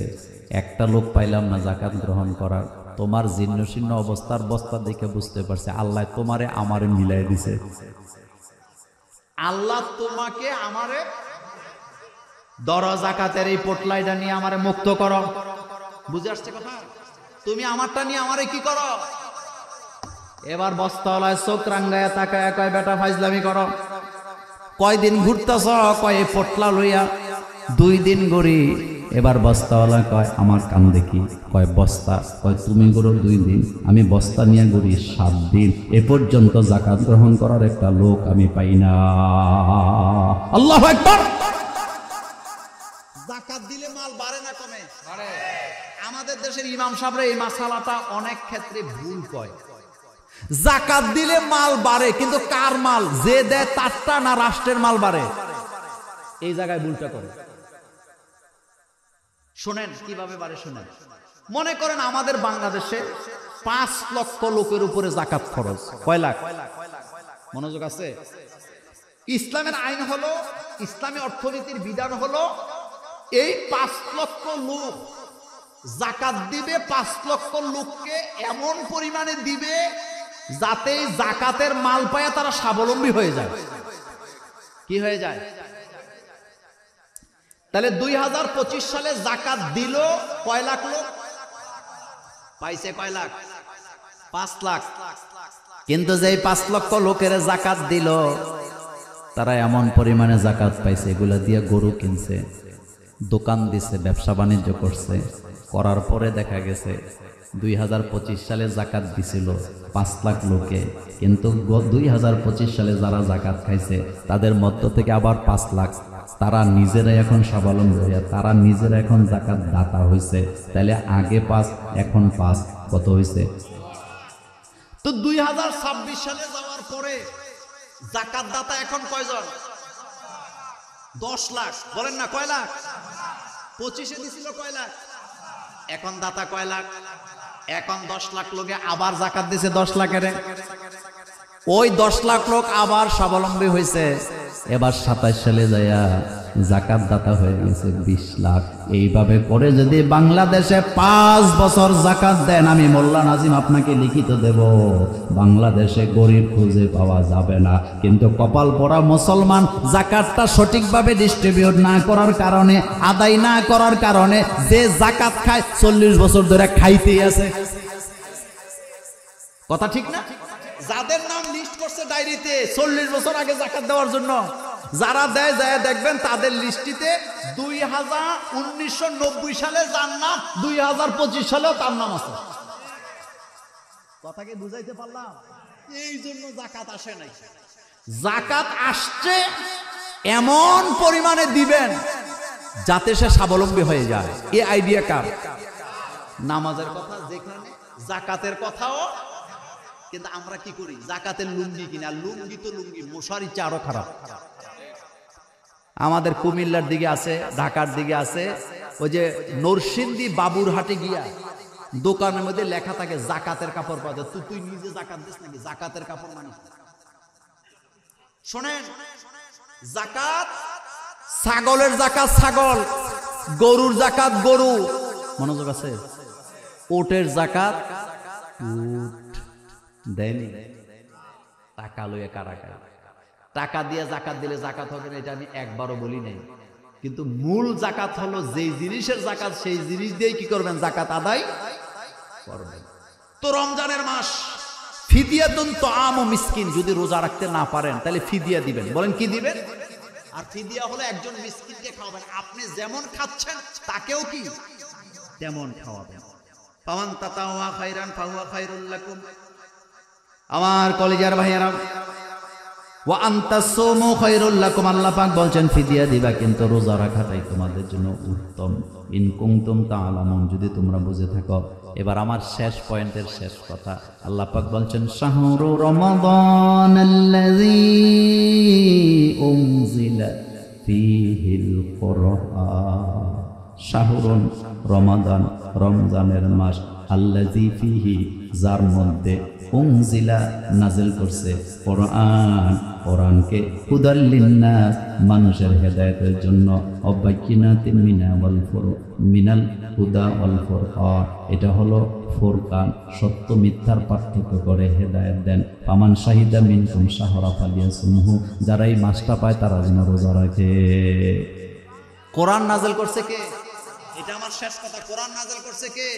Speaker 1: একটা লোক পাইলাম না যাকাত গ্রহণ করার। তোমার জীর্ণ শীর্ণ অবস্থার বস্তা দেখে বুঝতে পারছে আল্লাহ তোমারে আমারে মিলাই দিছে। আল্লাহ তোমাকে আমারে ধরো, যাকাতের এই পোটলাইটা নিয়ে আমারে মুক্ত করো। বুঝে আসছে কথা? তুমি আমারটা নিয়ে আমারে কি করো? এবার বস্তাওয়ালায় চোখ রাঙ্গায় তাকায় কয় বেটা ফাইজলামি করো, কয়দিন ঘুরতেছ? কয় এই পোটলা লইয়া 2 দিন ঘুরি। এবার বস্তাওয়ালা কয় আমার কান দেখি, কয় বস্তা, কয় তুমি ঘুরো 2 দিন, আমি বস্তা নিয়ে ঘুরি 7 দিন, এ পর্যন্ত যাকাত গ্রহণ করার একটা লোক আমি পাই না। আল্লাহু আকবার। যাকাত দিলে মাল বাড়ে না কমে? বাড়ে। আমাদের দেশের ইমাম সাহেবরা এই মাসালাটা অনেক ক্ষেত্রে ভুল কয়। যাকাত দিলে মাল বাড়ে, কিন্তু কার মাল? যে দেয় তারটা না রাষ্ট্রের মাল বাড়ে? এই জায়গায় ভুলটা করে। শোনেন কিভাবে বাড়ে শোনেন। মনে করেন আমাদের বাংলাদেশে 5 লক্ষ লোকের উপরে যাকাত খরচ। কয় লাখ? মনোযোগ আছে? ইসলামের আইন হলো, ইসলামী অর্থনীতির বিধান হলো, এই 5 লক্ষ লোক যাকাত দিবে, 5 লক্ষ লোককে এমন পরিমাণে দিবে যাতে যাকাতের মাল পায় তারা স্বাবলম্বী হয়ে যায়। কি হয়ে যায়? তাহলে 2025 সালে যাকাত দিল কয় লাখ লোক? পাইছে কয় লাখ? 5 লাখ। কিন্তু যেই 5 লক্ষ লোকের যাকাত দিল, তারা এমন পরিমাণে যাকাত পাইছে, এগুলা দিয়ে গরু কিনছে, দোকান দিছে, ব্যবসা বাণিজ্য করছে, করার পরে দেখা গেছে 2025 সালে জাকাত দিছিল 5 লাখ লোকে, কিন্তু 2025 সালে যারা জাকাত খাইছে তাদের মধ্য থেকে আবার 5 লাখ তারা নিজেরা এখন স্বাবলম্বী হয়ে তারা নিজেরা এখন জাকাত দাতা হয়েছে। তাহলে আগে 5 এখন 5 কত হয়েছে? তো 2026 সালে যাওয়ার পরে জাকাত দাতা এখন কয়জন? 10 লাখ। বলেন না কয় লাখ? 25-এ দিছিল কয় লাখ? এখন দাতা কয় লাখ? এখন 10 লাখ লোকে আবার জাকাত দিছে 10 লাখের। ওই 10 লাখ লোক আবার স্বাবলম্বী হয়েছে। এবার 27 সালে যাইয়া জাকাত দাতা হয়ে গেছে 20 লাখ। এইভাবে করে যদি বাংলাদেশে 5 বছর জাকাত দেন, আমি মোল্লা নাজিম আপনাকে লিখিত দেব, বাংলাদেশে গরিব খুঁজে পাওয়া যাবে না। কিন্তু কপাল পড়া মুসলমান জাকাতটা সঠিকভাবে ডিস্ট্রিবিউট না করার কারণে, আদায় না করার কারণে যে জাকাত খায় 40 বছর ধরে খাইতেই আছে। কথা ঠিক না? যাদের নাম লিস্ট করছে ডায়েরিতে 40 বছর আগে জাকাত দেওয়ার জন্য, যারা দেয় যায় দেখবেন তাদের লিস্টিতে 1990 সালে যার নাম 2025 সালেও তার নাম আছে। কথাকে বুঝাইতে পারলাম? এই জন্য জাকাত আসে নাই। জাকাত আসছে এমন পরিমাণে দিবেন যাতে সে স্বাবলম্বী হয়ে যায়। এই আইডিয়া কার? নামাজের কথা যেখানে, জাকাতের কথাও। কিন্তু আমরা কি করি? জাকাতের লুঙ্গি কিনা, লুঙ্গি তো লুঙ্গি, মশারির চেয়ে আরো খারাপ। আমাদের কুমিল্লার দিকে আছে, ঢাকার দিকে আছে, ওই যে নরসিংদী বাবুরহাটে গিয়া দোকানের মধ্যে লেখা থাকে জাকাতের কাপড় পাওয়া যায়। তুই নিজে জাকাত দিস নাকি? জাকাতের কাপড় মানে শোনেন, জাকাত, ছাগলের জাকাত ছাগল, গরুর জাকাত গরু, মনোযোগ আছে, ওটের জাকাত উট দেয়নি। টাকা লইয়া কারা খায়? টাকা দিয়ে জাকাত দিলে জাকাত হবে না, এটা আমি একবারও বলি নাই। কিন্তু মূল জাকাত হলো যেই জিনিসের জাকাত, সেই জিনিস দিয়ে কি করবেন? জাকাত আদায় করবেন। তো রমজানের মাস, ফিদিয়াতুন তাআমু মিসকিন, যদি রোজা রাখতে না পারেন তাহলে ফিদিয়া দিবেন। বলেন কি দিবেন? আর ফিদিয়া হলো একজন মিসকিনকে খাওয়াবেন। আপনি যেমন খাচ্ছেন তাকেও কি তেমন খাওয়াবেন। ফামান তাতাওয়া খায়রান ফাহুয়া খায়রুল লাকুম। আমার কলেজের ভাইয়েরা, ওয়া আনতাসুমু খায়রুল লাকুম, আল্লাহ পাক বলছেন ফিদিয়া দিবা, কিন্তু রোজা রাখাটাই তোমাদের জন্য উত্তম। ইন কুনতুম তাআলামুন, যদি তোমরা বুঝে থাকো। এবার আমার শেষ পয়েন্টের শেষ কথা, আল্লাহ পাক বলছেন শাহরু রমাদানাল্লাযী উনজিলা ফীহিল কুরআন। শাহরুন রমাদান, রমজানের মাস, আল্লাযী ফীহি, যার মধ্যে, উনজিলা নাজিল করছে কোরআন, কোরআনকে হুদাল লিন্নাস, মানুষের হেদায়েতের জন্য, অবাইকিনাতিন মিনাল হুদা ওয়াল ফুরকান, এটা হলো ফুরকান, সত্য মিথ্যার পার্থক্য করে হেদায়েত দেন। ফামান শাহিদা মিনকুম শাহরা ফালিয়াসুমহু, যারা এই মাসটা পায় তারা যেন রোজা রাখে। কোরআন নাজিল করছে কে? এটা আমার শেষ কথা। কোরআন নাজিল করছে কে?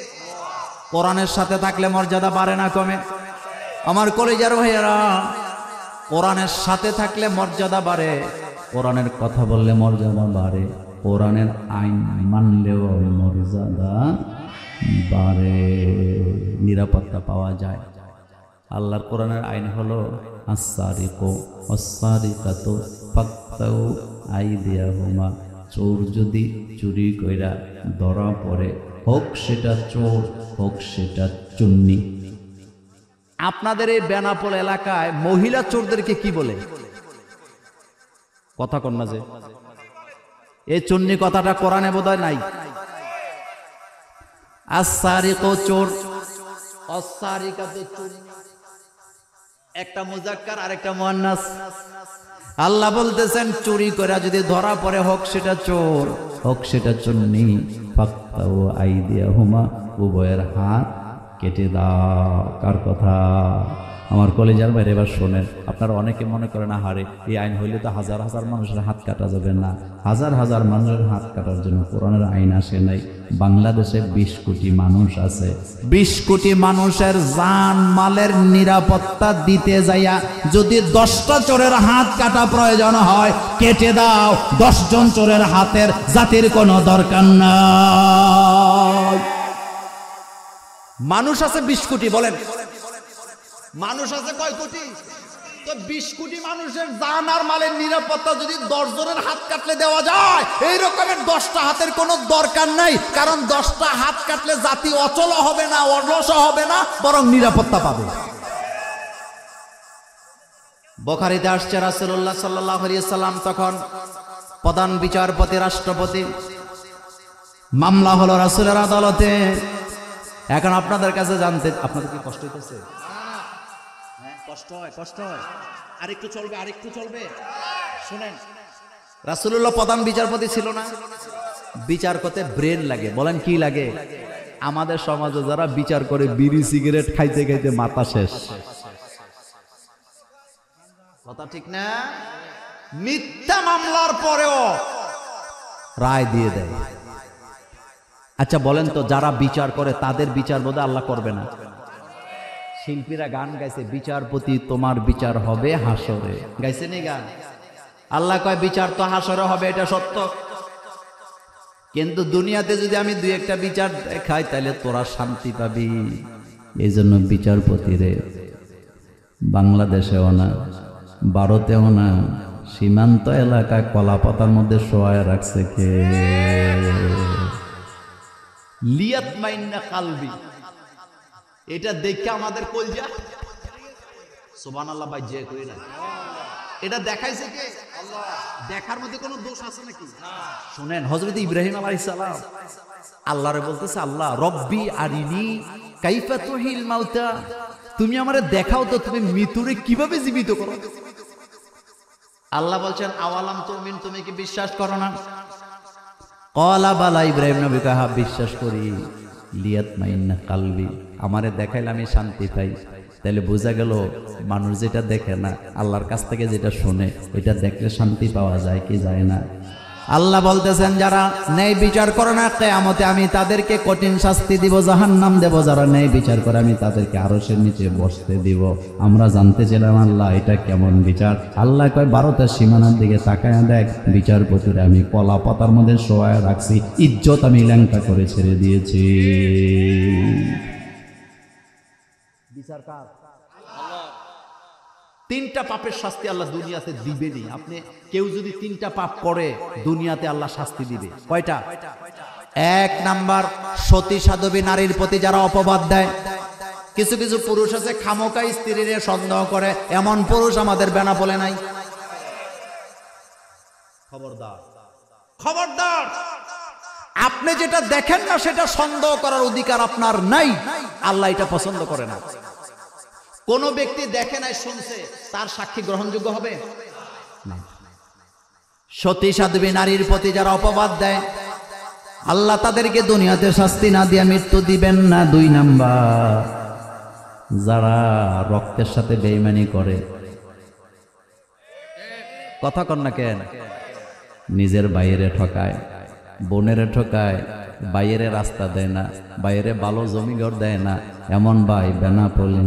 Speaker 1: কোরআনের সাথে থাকলে মর্যাদা বাড়ে না কমে? আমার কলেজের ভাইয়েরা, কোরআনের সাথে থাকলে মর্যাদা বাড়ে, কোরআনের কথা বললে মর্যাদা বাড়ে, কোরআনের আইন মানলেও মর্যাদা বাড়ে, নিরাপত্তা পাওয়া যায়। আল্লাহর কোরআনের আইন হলো আস-সারিকু ওয়াস-সারিকাতু ফাকতাউ আইদিয়াহুমা, চোর যদি চুরি কইরা ধরা পড়ে, হোক সেটা চোর হোক সেটা চুন্নি। আপনাদের এই বেনাপোল এলাকায় মহিলা চোরদেরকে কি বলে? কথা কন না যে, এই চুন্নি কথাটা কোরআনে বোধহয় নাই। আস-সারিকু চোর, আস-সারিকাতু চুন্নি, একটা মুজাক্কার আর একটা মুয়ান্নাস। আল্লাহ বলতেছেন চুরি করে যদি ধরা পড়ে, হোক সেটা চোর হোক সেটা চুন্নি, ফাকতাউ আইদিয়াহুমা, উভয়ের হাত কেটে দাও। কার কথা? আমার কলেজের বাইরে। এবার শোনেন, আপনারা অনেকে মনে করেন হারে এই আইন হইলে তো হাজার হাজার মানুষের হাত কাটা যাবে না। হাজার হাজার মানুষের হাত কাটার জন্য কোরআনের আইন আসে নাই। বাংলাদেশে 20 কোটি মানুষ আছে। 20 কোটি মানুষের জান মালের নিরাপত্তা দিতে যাইয়া যদি 10টা চোরের হাত কাটা প্রয়োজন হয়, কেটে দাও। 10 জন চোরের হাতের জাতির কোনো দরকার নাই। মানুষ আছে 20 কোটি, বলেন মানুষ আছে কয় কোটি? তো 20 কোটি মানুষের জান আর মালের নিরাপত্তা যদি 10 জনের হাত কাটলে দেওয়া যায়, এই রকমের 10টা হাতের কোনো দরকার নাই। কারণ 10টা হাত কাটলে জাতি অচল হবে না, অলস হবে না, বরং নিরাপত্তা পাবে। বুখারীতে আসছে রাসূলুল্লাহ সাল্লাল্লাহু আলাইহি সাল্লাম তখন প্রধান বিচারপতি, রাষ্ট্রপতি, মামলা হলো রাসূলের আদালতে। এখন আপনাদের কাছে জানতে, আপনাদের কি কষ্ট হইতেছে? কষ্ট হয়, কষ্ট হয়। আরেকটু চলবে, আরেকটু চলবে। শুনেন, রাসূলুল্লাহ প্রধান বিচারপতি ছিল না? বিচার করতে ব্রেন লাগে। বলেন কি লাগে? আমাদের সমাজে যারা বিচার করে বিড়ি সিগারেট খাইতে খাইতে মাথা শেষ। কথা ঠিক না? মিথ্যা মামলার পরেও রায় দিয়ে দেয়। আচ্ছা বলেন তো, যারা বিচার করে তাদের বিচার বোধহয় আল্লাহ করবে না? শিল্পীরা গান গাইছে, বিচারপতি তোমার বিচার হবে হাসরে, গাইছে নি গান? আল্লাহ কয় বিচার তো হাসরে হবে, এটা সত্য। কিন্তু দুনিয়াতে যদি আমি দুই একটা বিচার দেখাই তাহলে তোরা শান্তি পাবি। এই জন্য বিচারপতি রে বাংলাদেশেও না, ভারতেও না, সীমান্ত এলাকায় কলা পাতার মধ্যে শোয়ায় রাখছে কে? লিয়াত মাইন্না কালবি, এটা দেখে আমাদের কলজা সুবহানাল্লাহ ভাই যে কই না, এটা দেখাইছে কে? আল্লাহ। দেখার মধ্যে কোনো দোষ আছে নাকি? শুনেন, হযরত ইব্রাহিম আলাইহিস সালাম আল্লাহরে বলতেছে, আল্লাহ রব্বি আরিনি কাইফা তুহিল মাউতা, তুমি আমারে দেখাও তো তুমি মৃত্যুরে কিভাবে জীবিত করো। আল্লাহ বলছেন আওয়ালাম তুমিন, তুমি কি বিশ্বাস করো না? ক্বালা বালা, ইব্রাহিম নবী কয় হ্যাঁ বিশ্বাস করি। লিয়াতমাইন্না কালবি, আমারে দেখাইলে আমি শান্তি পাই। তাহলে বোঝা গেল মানুষ যেটা দেখে না, আল্লাহর কাছ থেকে যেটা শুনে, এটা দেখলে শান্তি পাওয়া যায় কি যায় না? আল্লাহ বলতেছেন যারা ন্যায় বিচার করে না, কিয়ামতে আমি তাদেরকে কঠিন শাস্তি দিব, জাহান্নাম দেব। যারা ন্যায় বিচার করে আমি তাদেরকে আরশের নিচে বসতে দিব। আমরা জানতে চাইলাম আল্লাহ এটা কেমন বিচার? আল্লাহ কয় ভারতের সীমানার দিকে তাকায় দেখ, বিচারপতিরা আমি কলা পাতার মধ্যে শোয়ায় রাখছি, ইজ্জত আমি ল্যাংটা করে ছেড়ে দিয়েছি। বিচার কার? তিনটা পাপের শাস্তি আল্লাহ দুনিয়াতে দিবেনি। আপনি কেউ যদি তিনটা পাপ করে দুনিয়াতে আল্লাহ শাস্তি দিবে। কয়টা? 1 নাম্বার, সতী সাধবী নারীর প্রতি যারা অপবাদ দেয়। কিছু কিছু পুরুষ আছে খামোকা স্ত্রীর সন্দেহ করে, এমন পুরুষ আমাদের বেনাপোলে নাই। খবরদার, খবরদার, আপনি যেটা দেখেন না সেটা সন্দেহ করার অধিকার আপনার নাই। আল্লাহ এটা পছন্দ করে না। কোন ব্যক্তি দেখে নাই, শুনছে, তার সাক্ষী গ্রহণযোগ্য হবে না। সতী সাধবী নারীর প্রতি যারা অপবাদ দেয়, আল্লাহ তাদেরকে দুনিয়াতে শাস্তি না দিয়ে মৃত্যু দিবেন না। 2 নাম্বার, যারা রক্তের সাথে বেঈমানি করে। কথা কন না কেন? নিজের বাইরে ঠকায়, বোনের ঠকায়, বাইরে রাস্তা দেয় না, বাইরে ভালো জমিঘর দেয় না, এমন ভাই বেনাপোলে,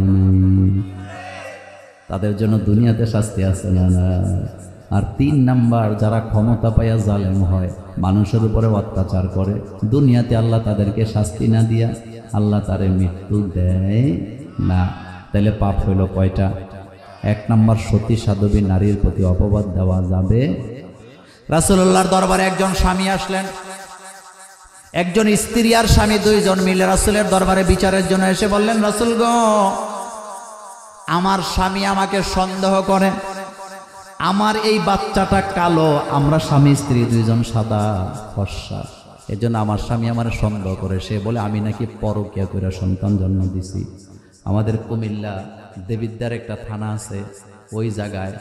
Speaker 1: তাদের জন্য দুনিয়াতে শাস্তি আছে না? আর 3 নাম্বার, যারা ক্ষমতা পাইয়া জালেম হয়, মানুষের উপরে অত্যাচার করে, দুনিয়াতে আল্লাহ তাদেরকে শাস্তি না দিয়া আল্লাহ তারে মৃত্যু দেয় না। তাহলে পাপ হইল কয়টা? 1 নাম্বার, সতী সাধবী নারীর প্রতি অপবাদ দেওয়া যাবে। রাসূলুল্লাহর দরবারে একজন স্বামী আসলেন, একজন স্ত্রী আর স্বামী 2 জন মিলে রাসূলের দরবারে বিচারের জন্য এসে বললেন, রাসূল গো, আমার স্বামী আমাকে সন্দেহ করে, আমার এই বাচ্চাটা কালো, আমরা স্বামী স্ত্রী 2 জন সাদা ফর্সা, এজন্য আমার স্বামী আমার সন্দেহ করে। সে বলে আমি নাকি পরকীয়া করে সন্তান জন্ম দিছি। আমাদের কুমিল্লা দেবিদ্যার একটা থানা আছে, ওই জায়গায়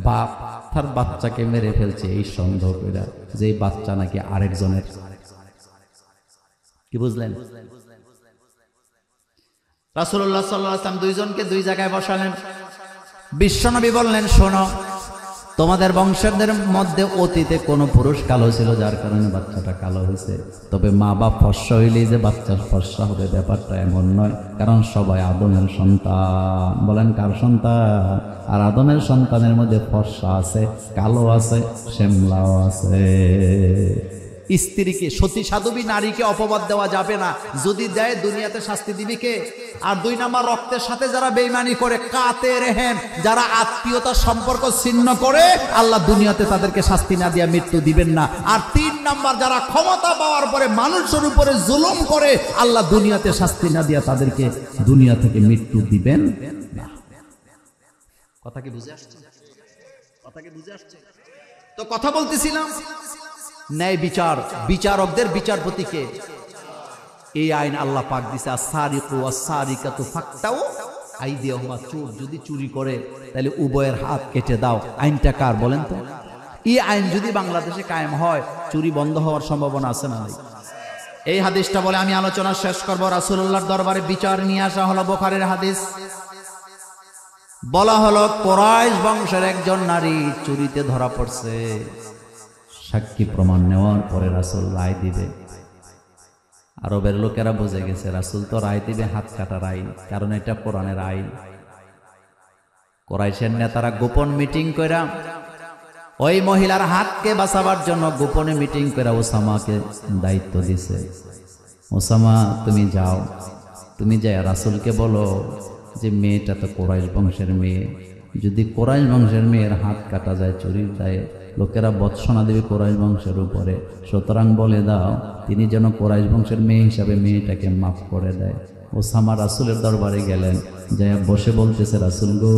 Speaker 1: বাপ তার বাচ্চাকে মেরে ফেলছে এই সন্দেহ করে যে এই বাচ্চা নাকি আরেকজনের। কি বুঝলেন? রাসূলুল্লাহ সাল্লাল্লাহু আলাইহি ওয়াসাল্লাম 2 জনকে 2 জায়গায় বসালেন। বিশ্বনবী বললেন, শোনো, তোমাদের বংশধরদের মধ্যে অতীতে কোনো পুরুষ কালো ছিল যার কারণে বাচ্চাটা কালো হয়েছে, তবে মা বাপ ফর্সা হইলেই যে বাচ্চার ফর্সা হবে ব্যাপারটা এমন নয়, কারণ সবাই আদমের সন্তান। বলেন কার সন্তান? আর আদমের সন্তানের মধ্যে ফর্সা আছে, কালো আছে, শ্যামলাও আছে। স্ত্রীকে, সতী সাধবী নারীকে অপবাদ দেওয়া যাবে না, যদি দেয় দুনিয়াতে শাস্তি দিবি কে? আর 2 নাম্বার, রক্তের সাথে যারা বেঈমানি করে, কাতে রেহেম, যারা আত্মীয়তার সম্পর্ক ছিন্ন করে, আল্লাহ দুনিয়াতে তাদেরকে শাস্তি না দিয়া মৃত্যু দিবেন না। আর 3 নাম্বার, যারা ক্ষমতা পাওয়ার পরে মানুষের উপরে জুলুম করে, আল্লাহ দুনিয়াতে শাস্তি না দিয়া তাদেরকে দুনিয়া থেকে মৃত্যু দিবেন না। কথা কি বুঝে আসছে? কথা কি বুঝে আসছে? তো কথা বলতেছিলাম ন্যায় বিচার, বিচারকদের বিচারপতিকে এই আইন আল্লাহ পাক দিছে, আস-সারিকু ওয়াস-সারিকাতু ফাকতাউ আইদিয়াহুমা, চোর যদি চুরি করে তাহলে উভয়ের হাত কেটে দাও। আইনটা কার বলেন তো? এই আইন যদি বাংলাদেশে কায়েম হয়, চুরি বন্ধ হওয়ার সম্ভাবনা আছে না? এই হাদিসটা বলে আমি আলোচনা শেষ করব। রাসূলুল্লাহর দরবারে বিচার নিয়ে আসা হলো, বুখারীর হাদিস। বলা হলো কুরাইশ বংশের একজন নারী চুরিতে ধরা পড়ছে। সাক্ষী প্রমাণ নেওয়ার পরে রাসূল রায় দিবে। আরবের লোকেরা বুঝে গেছে রাসূল তো রায় দিবে হাত কাটার আইন, কারণ এটা কোরআনের আইন। কুরাইশের নেতারা গোপন মিটিং কইরা ওই মহিলার হাতকে বাঁচাবার জন্য গোপনে মিটিং করে ওসামাকে দায়িত্ব দিছে, ওসামা তুমি যাও, তুমি যাই রাসূলকে বলো যে মেয়েটা তো কুরাইশ বংশের মেয়ে, যদি কুরাইশ বংশের মেয়ের হাত কাটা যায় চুরির দায়ে, লোকেরা বৎসনা দেবে কুরাইশ বংশের উপরে, সুতরাং বলে দাও তিনি যেন কুরাইশ বংশের মেয়ে হিসাবে মেয়েটাকে মাফ করে দেয়। ওসামা রাসূলের দরবারে গেলেন, যাই বসে বলতেছে রাসূল গো,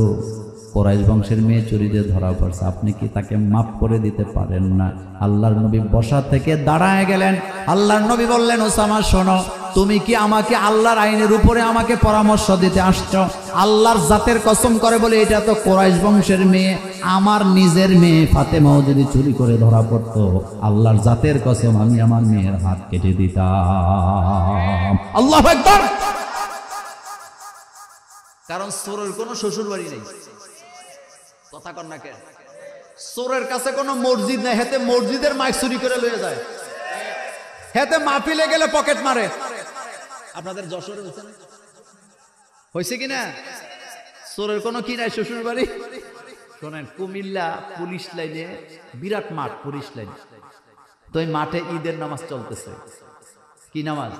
Speaker 1: কুরাইশ বংশের মেয়ে চুরিতে ধরা পড়ছে, আপনি কি তাকে মাফ করে দিতে পারেন না? আল্লাহর নবী বসা থেকে দাঁড়ায় গেলেন। আল্লাহর নবী বললেন, ওসামা শোনো, তুমি কি আমাকে আল্লাহর আইনের উপরে আমাকে পরামর্শ দিতে আসছো? আল্লাহর জাতের কসম করে বলে এটা তো কুরাইশ বংশের মেয়ে, আমার নিজের মেয়ে ফাতেমাও যদি চুরি করে ধরা পড়তো, আল্লাহর জাতের কসম আমি আমার মেয়ের হাত কেটে দিতাম। আল্লাহু আকবার। কারণ চোরের কোনো শ্বশুর বাড়ি নেই। কথা কন না কেন? চোরের কাছে কোনো মসজিদ নেই, হেতে মসজিদের মাইক চুরি করে লয়ে যায়, হেতে মাহফিলে গেলে পকেট মারে। আপনাদের যশোরে হয়েছে কিনা? চোরের কোনো কি নাই শ্বশুর বাড়ি। শোনেন, কুমিল্লা পুলিশ লাইনে বিরাট মাঠ, পুলিশ লাইন, তো এই মাঠে ঈদের নামাজ চলতেছে। কি নামাজ?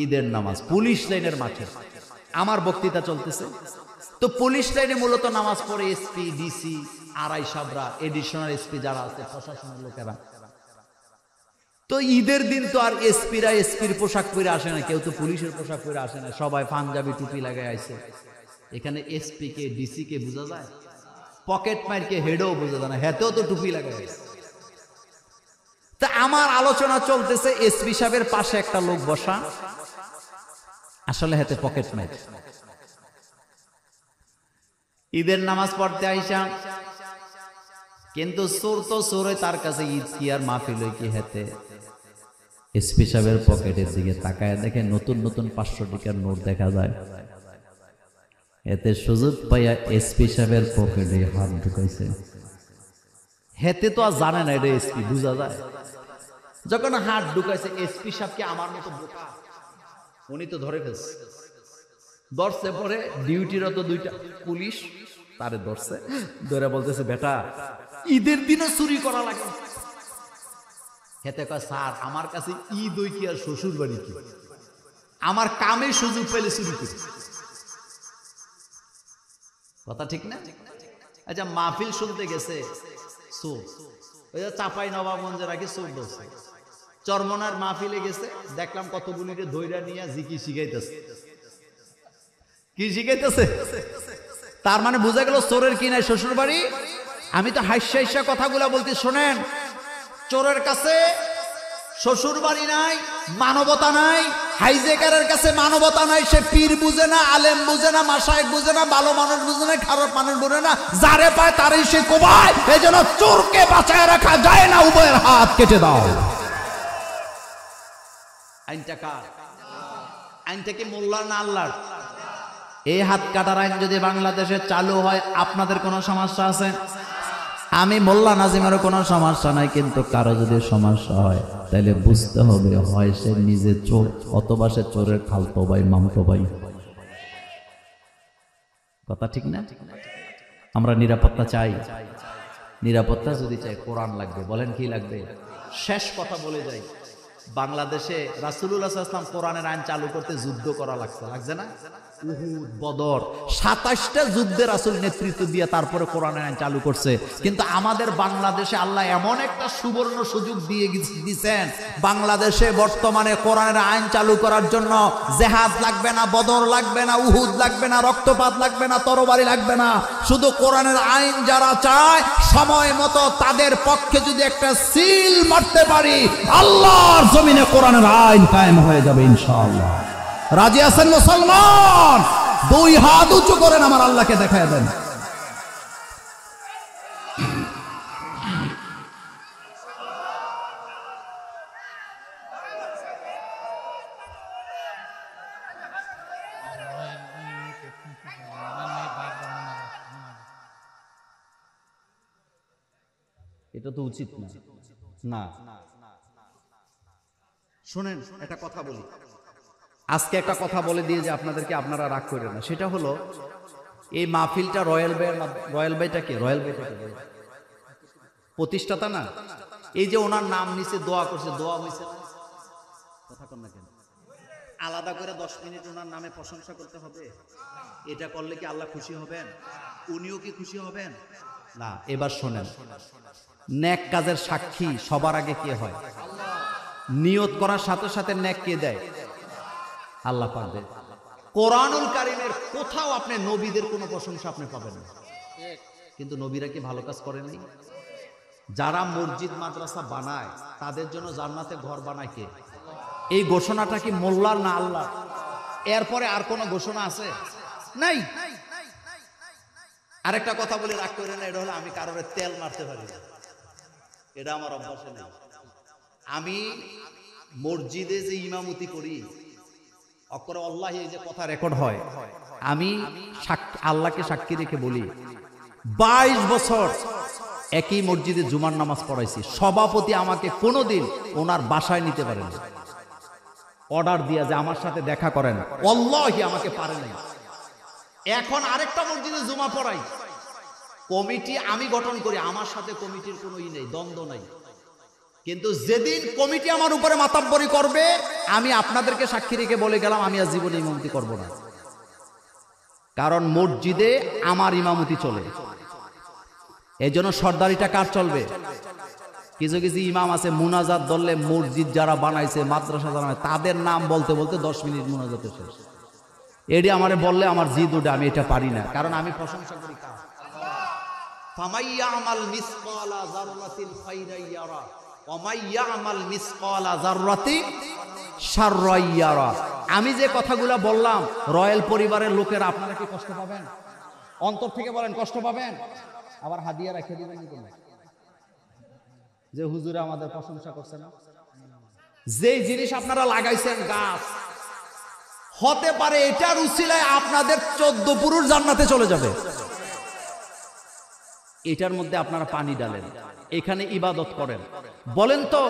Speaker 1: ঈদের নামাজ। পুলিশ লাইনের মাঠে আমার বক্তৃতা চলতেছে। তো পুলিশ লাইনে মূলত নামাজ পড়ে SP, DC, RI সাবরা, additional SP যারা আছে, প্রশাসনের লোকেরা। তো ঈদের দিন তো আর এসপিরা এসপির পোশাক পরে আসে না, কেউ তো পুলিশের পোশাক পরে আসে না, সবাই পাঞ্জাবি টুপি লাগায় আইছে। এখানে এসপি কে, ডিসি কে বোঝা যায়? পকেট মার কে, হেডও বোঝা যায় না, হেতেও তো টুপি লাগায়। তা আমার আলোচনা চলতেছে, এসপি সাহেবের পাশে একটা লোক বসা, আসলে হেতে পকেট মার। ঈদের নামাজ পড়তে আইসা, কিন্তু চোর তো চোরে, তার কাছে ঈদ কি আর মাহফিল কি? হেতে এসপি সাহেবের পকেটের দিকে তাকায় দেখে নতুন নতুন 500 টাকার নোট দেখা যায়। এতে সুযোগ পাইয়া এসপি সাহেবের পকেটে হাত ঢুকাইছে। হেতে তো আর জানে না এটা এসপি, বুঝা যায়। যখন হাত ঢুকাইছে, এসপি সাহেবকে আমার মতো বোকা, উনি তো ধরে ফেলছে। ধরছে পরে ডিউটিরত 2টা পুলিশ তারে ধরছে, ধরে বলতেছে বেটা ঈদের দিনে চুরি করা লাগে। হেতে কয় স্যার আমার কাছে ঈদ ওই কি আর শ্বশুর বাড়ি কি, আমার কামে সুযোগ পেলে চুরি করি। কথা ঠিক না? আচ্ছা, মাহফিল শুনতে গেছে চোর, ওই যে চাপাই নবাবগঞ্জে রাখি চোর ধরছে। চরমনার মাহফিলে গেছে, দেখলাম কতগুলিকে ধৈর্য নিয়ে জিকি শিখাইতেছে। কি শিখাইতেছে? তার মানে বোঝা গেল চোরের কি নাই শ্বশুর বাড়ি। আমি তো হাস্যা কথাগুলা বলতে, শোনেন, চোরের কাছে শ্বশুর বাড়ি নাই, মানবতা নাই। হাইজেকারের কাছে মানবতা নাই, সে পীর বুঝে না, আলেম বুঝে না, মাশায়েখ বুঝে না, ভালো মানুষ বুঝে না, খারাপ মানুষ বুঝে না, যারে পায় তারই সে কোবায়। এই জন্য চোরকে বাঁচায় রাখা যায় না, উভয়ের হাত কেটে দাও। আইনটা কার? আইনটা কি মোল্লার না আল্লাহর? এই হাত কাটার আইন যদি বাংলাদেশে চালু হয়, আপনাদের কোনো সমস্যা আছে? আমি মোল্লা নাজিমেরও কোনো সমস্যা নাই, কিন্তু কারো যদি সমস্যা হয় তাহলে বুঝতে হবে, হয় সে নিজে চোর অথবা সে চোরের খালতো ভাই, মামতো ভাই। কথা ঠিক না? আমরা নিরাপত্তা চাই, নিরাপত্তা যদি চাই কোরআন লাগবে। বলেন কি লাগবে? শেষ কথা বলে যাই, বাংলাদেশে রাসূলুল্লাহ সাল্লাল্লাহু আলাইহি ওয়াসাল্লাম কোরআনের আইন চালু করতে যুদ্ধ করা লাগছে না? উহুদ, বদর, ২৭টা যুদ্ধে রাসূল নেতৃত্ব দিয়ে তারপরে কোরআনের আইন চালু করছে। কিন্তু আমাদের বাংলাদেশে আল্লাহ এমন একটা সুবর্ণ সুযোগ দিয়ে দিয়েছেন, বাংলাদেশে বর্তমানে কোরআনের আইন চালু করার জন্য জিহাদ লাগবে না, বদর লাগবে না, উহুদ লাগবে না, রক্তপাত লাগবে না, তরবারি লাগবে না। শুধু কোরআনের আইন যারা চায় সময় মতো তাদের পক্ষে যদি একটা সিল মারতে পারি, আল্লাহর জমিনে কোরআনের আইন কায়েম হয়ে যাবে ইনশাআল্লাহ। রাজি আছেন মুসলমান? দুই হাত উঁচু করেন, আমার আল্লাহকে দেখায় দেন। এটা তো উচিত না। শোনেন, একটা কথা বলি, আজকে একটা কথা বলে দিয়ে যে আপনারা রাগ করেন না। সেটা হলো, এই মাহফিলটা রয়্যাল বাইটা কে? প্রতিষ্ঠাতা না? এই যে ওনার নাম নিচে দোয়া করছে, দোয়া হয়েছে কথা কন না কেন? আলাদা করে 10 মিনিট ওনার নামে প্রশংসা করতে হবে? এটা করলে কি আল্লাহ খুশি হবেন? উনিও কি খুশি হবেন না? এবার শোনেন, নেক কাজের সাক্ষী সবার আগে কে হয়? নিয়ত করার সাথে সাথে নেক কে দেয়? আল্লাহ পাক দেয়। কোরআনুল কারীমের কোথাও আপনি নবীদের কোনো প্রশংসা আপনি পাবেন না। কিন্তু নবীরা কি ভালো কাজ করেননি? যারা মসজিদ মাদ্রাসা বানায় তাদের জন্য জান্নাতে ঘর বানায় কে? এই ঘোষণাটা কি মোল্লার না আল্লাহ? এরপরে আর কোনো ঘোষণা আছে? নাই। আরেকটা কথা বলে রাগ করে না, এটা হলো আমি কারোর তেল মারতে পারি না, এটা আমার অভ্যাসে নেই। আমি মসজিদে যে ইমামতি করি, অকরে আল্লাহ, এই যে কথা রেকর্ড হয়, আমি আল্লাহকে সাক্ষী রেখে বলি 22 বছর একই মসজিদে জুমার নামাজ পড়াইছি। সভাপতি আমাকে কোনোদিন ওনার বাসায় নিতে পারেন, অর্ডার দিয়া যে আমার সাথে দেখা করেন, আল্লাহি আমাকে পারে নাই। এখন আরেকটা মসজিদে জুমা পড়াই, কমিটি আমি গঠন করি, আমার সাথে কমিটির কোনো নেই, দ্বন্দ্ব নাই। কিন্তু যেদিন কমিটি আমার উপরে মাতাব্বরি করবে, আমি আপনাদেরকে সাক্ষী রেখে বলে গেলাম আমি আর জীবনে ইমামতি করব না। কারণ মসজিদে আমার ইমামতি চলে। এই জন্য সর্দারিটা কার চলবে? কিছু কিছু ইমাম আছে মুনাজাত ধরলে মসজিদ যারা বানাইছে, মাদ্রাসা যারা বানাইছে, তাদের নাম বলতে বলতে 10 মিনিট মুনাজাতে শেষ। এটি আমারে বললে আমার জিদ উঠে, আমি এটা পারি না। কারণ আমি প্রশংসা করি কার? ফামাইয়ামাল মিসকালা যাররাতিন খাইরান ইয়ারা ওয়া মাইয়ামাল মিসকালা যাররাতিন শাররান ইয়ারা। আমি যে কথাগুলো বললাম, রয়্যাল পরিবারের লোকেরা আপনারা কি কষ্ট পাবেন? অন্তর থেকে বলেন, কষ্ট পাবেন? আবার হাদিয়া রেখে দিবেন না যে হুজুরে আমাদের প্রশংসা করছে না। যেই জিনিস আপনারা লাগাইছেন গাছ, হতে পারে এটার উসিলায় আপনাদের 14 পুরুষ জান্নাতে চলে যাবে। এটার মধ্যে আপনারা পানি ডালেন, এখানে ইবাদত করেন। বলেন তো,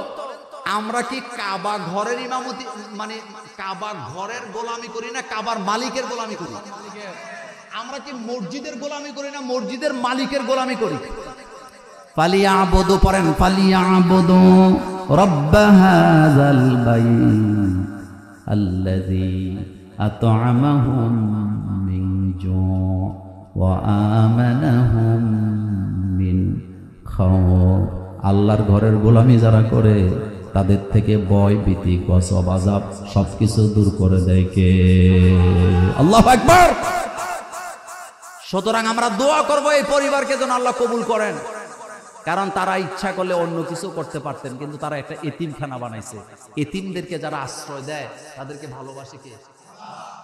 Speaker 1: আমরা কি কাবা ঘরের ইমামতি, মানে কাবা ঘরের গোলামি করি না কাবার মালিকের গোলামি করি? আমরা কি মসজিদের গোলামি করি না মসজিদের মালিকের গোলামি করি? ফালিয়াবুদু পড়েন, ফালিয়াবুদু রাব্ব হাযাল বাইত আল্লাযী আত'আমাহুম মিন জু' ওয়া আমানাহুম মিন খাউফ। আল্লাহর ঘরের গোলামি যারা করে তাদের থেকে ভয়, ভীতি, গজব, আযাব সবকিছু দূর করে দেয় কে? আল্লাহু আকবার। সুতরাং আমরা দোয়া করব এই পরিবারকে যেন আল্লাহ কবুল করেন। কারণ তারা ইচ্ছা করলে অন্য কিছু করতে পারতেন, কিন্তু তারা একটা এতিমখানা বানাইছে। এতিমদেরকে যারা আশ্রয় দেয় তাদেরকে ভালোবাসে কে?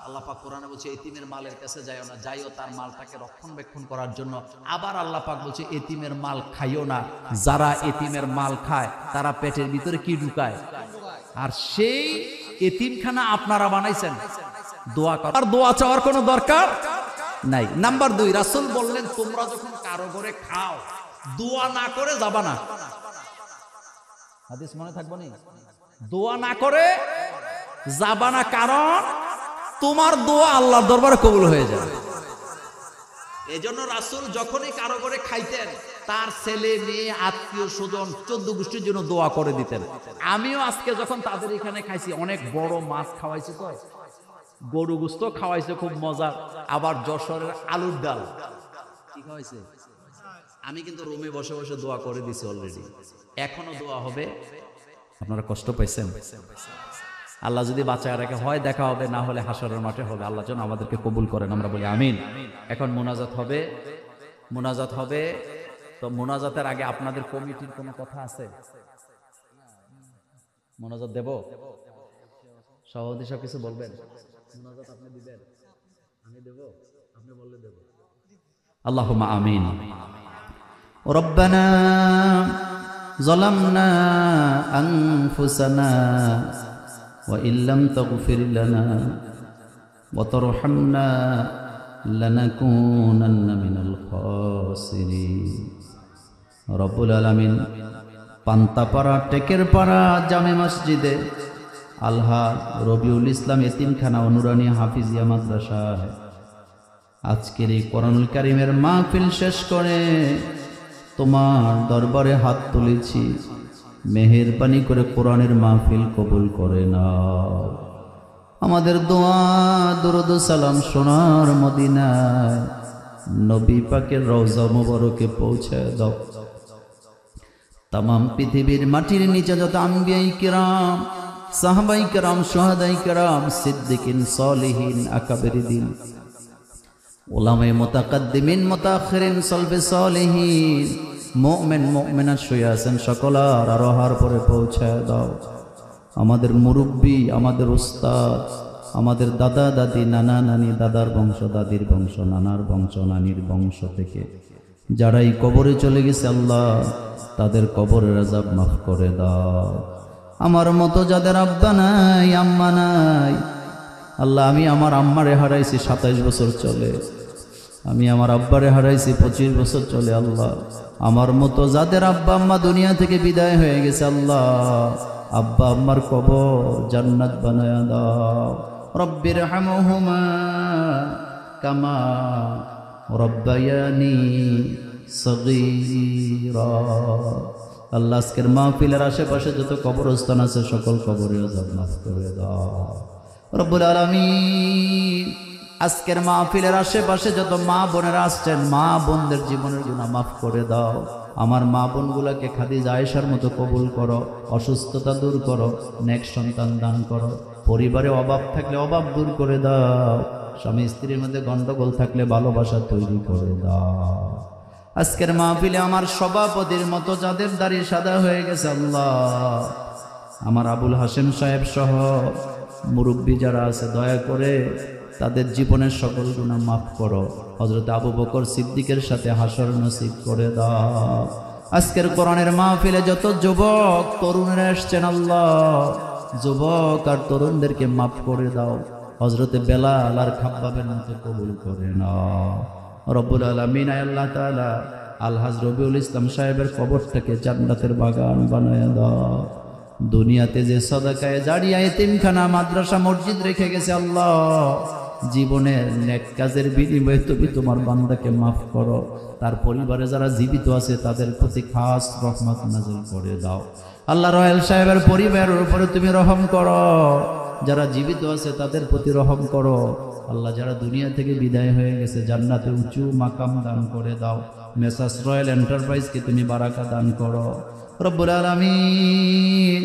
Speaker 1: আল্লাহ পাক কোরআনে বলছে এতিমের মালের কাছে যাইও না, যাইও তার মালটাকে রক্ষণাবেক্ষণ করার জন্য। আবার আল্লাহ পাক বলছে এতিমের মাল খাইও না। যারা এতিমের মাল খায় তারা পেটের ভিতরে কি ঢুকায়? আর সেই এতিমখানা আপনারা বানাইছেন। দোয়া কর, আর দোয়া চাওয়ার কোনো দরকার নাই। নাম্বার 2, রাসূল বললেন তোমরা যখন কারো ঘরে খাও, দোয়া না করে যাবা না। হাদিস মনে থাকবে না? দোয়া না করে যাবা না, কারণ তোমার দোয়া আল্লাহর দরবারে কবুল হয়ে যাবে। এজন্য রাসূল যখনই কারো ঘরে খাইতেন, তার ছেলে মেয়ে আত্মীয় স্বজন 14 গোষ্ঠীর জন্য দোয়া করে দিতেন। আমিও আজকে যখন তাদের এখানে খাইছি, অনেক বড় মাছ খাওয়াইছে, তো গরু গোস্ত খাওয়াইছে খুব মজার, আবার যশোরের আলুর ডাল কি খাওয়াইছে। আমি কিন্তু রুমে বসে বসে দোয়া করে দিছি অলরেডি, এখনো দোয়া হবে। আপনারা কষ্ট পাইছেন? আল্লাহ যদি বাঁচায় রাখে হয় দেখা হবে, না হলে হাসরের মাঠে হবে। আল্লাহ যেন আমাদেরকে কবুল করেন, আমরা বলি আমিন। এখন মোনাজাত হবে, মোনাজাত হবে। তো মোনাজাতের আগে আপনাদের কমিটির কোনো কথা আছে? মোনাজাত দেব, সভাপতি সব কিছু বলবেন। মোনাজাত আপনি দিবেন, আমি দেব, আপনি বললে দেব। আল্লাহুম্মা আমিন। রব্বানা যালামনা আনফুসানা ওয়া ইল্লাম তাগফির লানা ওয়া তারহামনা লানাকুনান্না মিনাল খাসিরিন। রব্বুল আলামিন পান্তাপাড়া টেকেরপাড়া জামে মসজিদে আলহাজ রবিউল ইসলাম এতিমখানা অনুরানী হাফিজিয়া মাদ্রাসায় আজকের এই কোরআনুল কারীমের মাহফিল শেষ করে তোমার দরবারে হাত তুলেছি, মেহেরবানি করে কোরআনের মাহফিল কবুল করে নাও। আমাদের দোয়া দরুদ সালাম সোনার মদিনায় নবী পাকের রওজা মুবারকে পৌঁছে দাও। তামাম পৃথিবীর মাটির নিচে যত আম্বিয়াই কিরাম, সাহাবাই কিরাম, শুহাদাই কিরাম, সিদ্দিকিন, সলিহিন, আকাবেরিদিন, উলামায়ে মুতাকাদ্দিমিন, মুতাআখিরিন, সলফে সলিহিন, মুমিন মুমিনাত শুয়ে আছেন সকলার আরোহার পরে পৌঁছে দাও। আমাদের মুরব্বী, আমাদের উস্তাদ, আমাদের দাদা দাদি, নানা নানি, দাদার বংশ, দাদির বংশ, নানার বংশ, নানির বংশ থেকে যারাই কবরে চলে গেছে আল্লাহ তাদের কবরের আযাব মাফ করে দাও। আমার মতো যাদের আব্বা নাই, আম্মা নাই, আল্লাহ আমি আমার আম্মারে হারাইছি 27 বছর চলে, আমি আমার আব্বারে হারাইছি 25 বছর চলে। আল্লাহ আমার মতো যাদের আব্বা আম্মা দুনিয়া থেকে বিদায় হয়ে গেছে আল্লাহ আব্বা আম্মার কবর জান্নাত বানায়া দাও। রব্বির হামহুমা কামা রব্বায়ানি সগীরা। আল্লাহ আজকের মাহফিলের আশেপাশে যত কবরস্থান আছে সকল কবরে আযাব মাফ করে দাও রব্বুল আলামিন। আজকের মাহফিলের আশেপাশে যত মা বোনেরা আসছেন, মা বোনদের জীবনের গুনাহ মাফ করে দাও। আমার মা বোনগুলোকে খাদিজা আয়েশার মতো কবুল করো, অসুস্থতা দূর করো, নেক সন্তান দান করো, পরিবারে অভাব থাকলে অভাব দূর করে দাও, স্বামী স্ত্রীর মধ্যে গন্ডগোল থাকলে ভালোবাসা তৈরি করে দাও। আজকের মাহফিলে আমার সভাপতির মতো যাদের দাড়ি সাদা হয়ে গেছে আল্লাহ, আমার আবুল হাশেম সাহেব সহ মুরব্বী যারা আছে দয়া করে তাদের জীবনের সকল গুনাহ মাফ করো। হযরত আবু বকর সিদ্দিকের সাথে হাসর নসিব করে দাও। আজকের কোরআনের মাহফিলে যত যুবক তরুণেরা আসছেন আল্লাহ, যুবক আর তরুণদেরকে মাফ করে দাও। হযরতে বেলাল আর খাব্বাবের মতো কবুল করে নাও রব্বুল আলামিন। আল্লাহ তাআলা আলহাজ রবিউল ইসলাম সাহেবের কবরটাকে জান্নাতের বাগান বানায় দাও। দুনিয়াতে যে সাদাকায়ে জারিয়া এতিমখানা, মাদ্রাসা, মসজিদ রেখে গেছে আল্লাহ, জীবনের নেক কাজের বিনিময়ে তুমি তোমার বান্দাকে মাফ করো। তার পরিবারে যারা জীবিত আছে তাদের প্রতি খাস রহমত নাযিল করে দাও আল্লাহ। রয়েল সাহেবের পরিবারের উপরে তুমি রহম করো, যারা জীবিত আছে তাদের প্রতি রহম করো আল্লাহ। যারা দুনিয়া থেকে বিদায় হয়ে গেছে জান্নাতে উঁচু মাকাম দান করে দাও। মেসার্স রয়্যাল এন্টারপ্রাইজকে তুমি বারাকা দান করো রব্বুল আলামিন।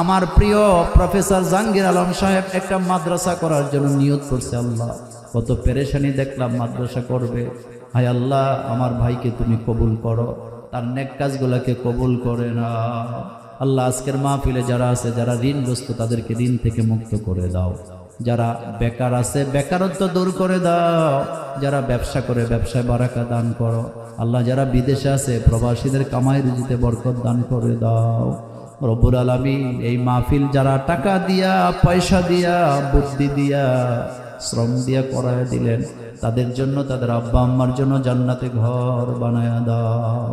Speaker 1: আমার প্রিয় প্রফেসর জাহাঙ্গীর আলম সাহেব একটা মাদ্রাসা করার জন্য নিয়ত করছে আল্লাহ, কত পেরেশানি দেখলাম মাদ্রাসা করবে। হায় আল্লাহ আমার ভাইকে তুমি কবুল করো, তার নেক কাজগুলোকে কবুল করে না আল্লাহ। আজকের মাহফিলে যারা আছে, যারা ঋণগ্রস্ত তাদেরকে ঋণ থেকে মুক্ত করে দাও। যারা বেকার আছে বেকারত্ব দূর করে দাও। যারা ব্যবসা করে ব্যবসায় বারাকা দান করো আল্লাহ। যারা বিদেশে আছে প্রবাসীদের কামাই রুজিতে বরকত দান করে দাও রব্বুল আলামিন। এই মাহফিল যারা টাকা দিয়া, পয়সা দিয়া, বুদ্ধি দিয়া, শ্রম দিয়া করায় দিলেন তাদের জন্য, তাদের আব্বা আম্মার জন্য জান্নাতে ঘর বানায়া দাও।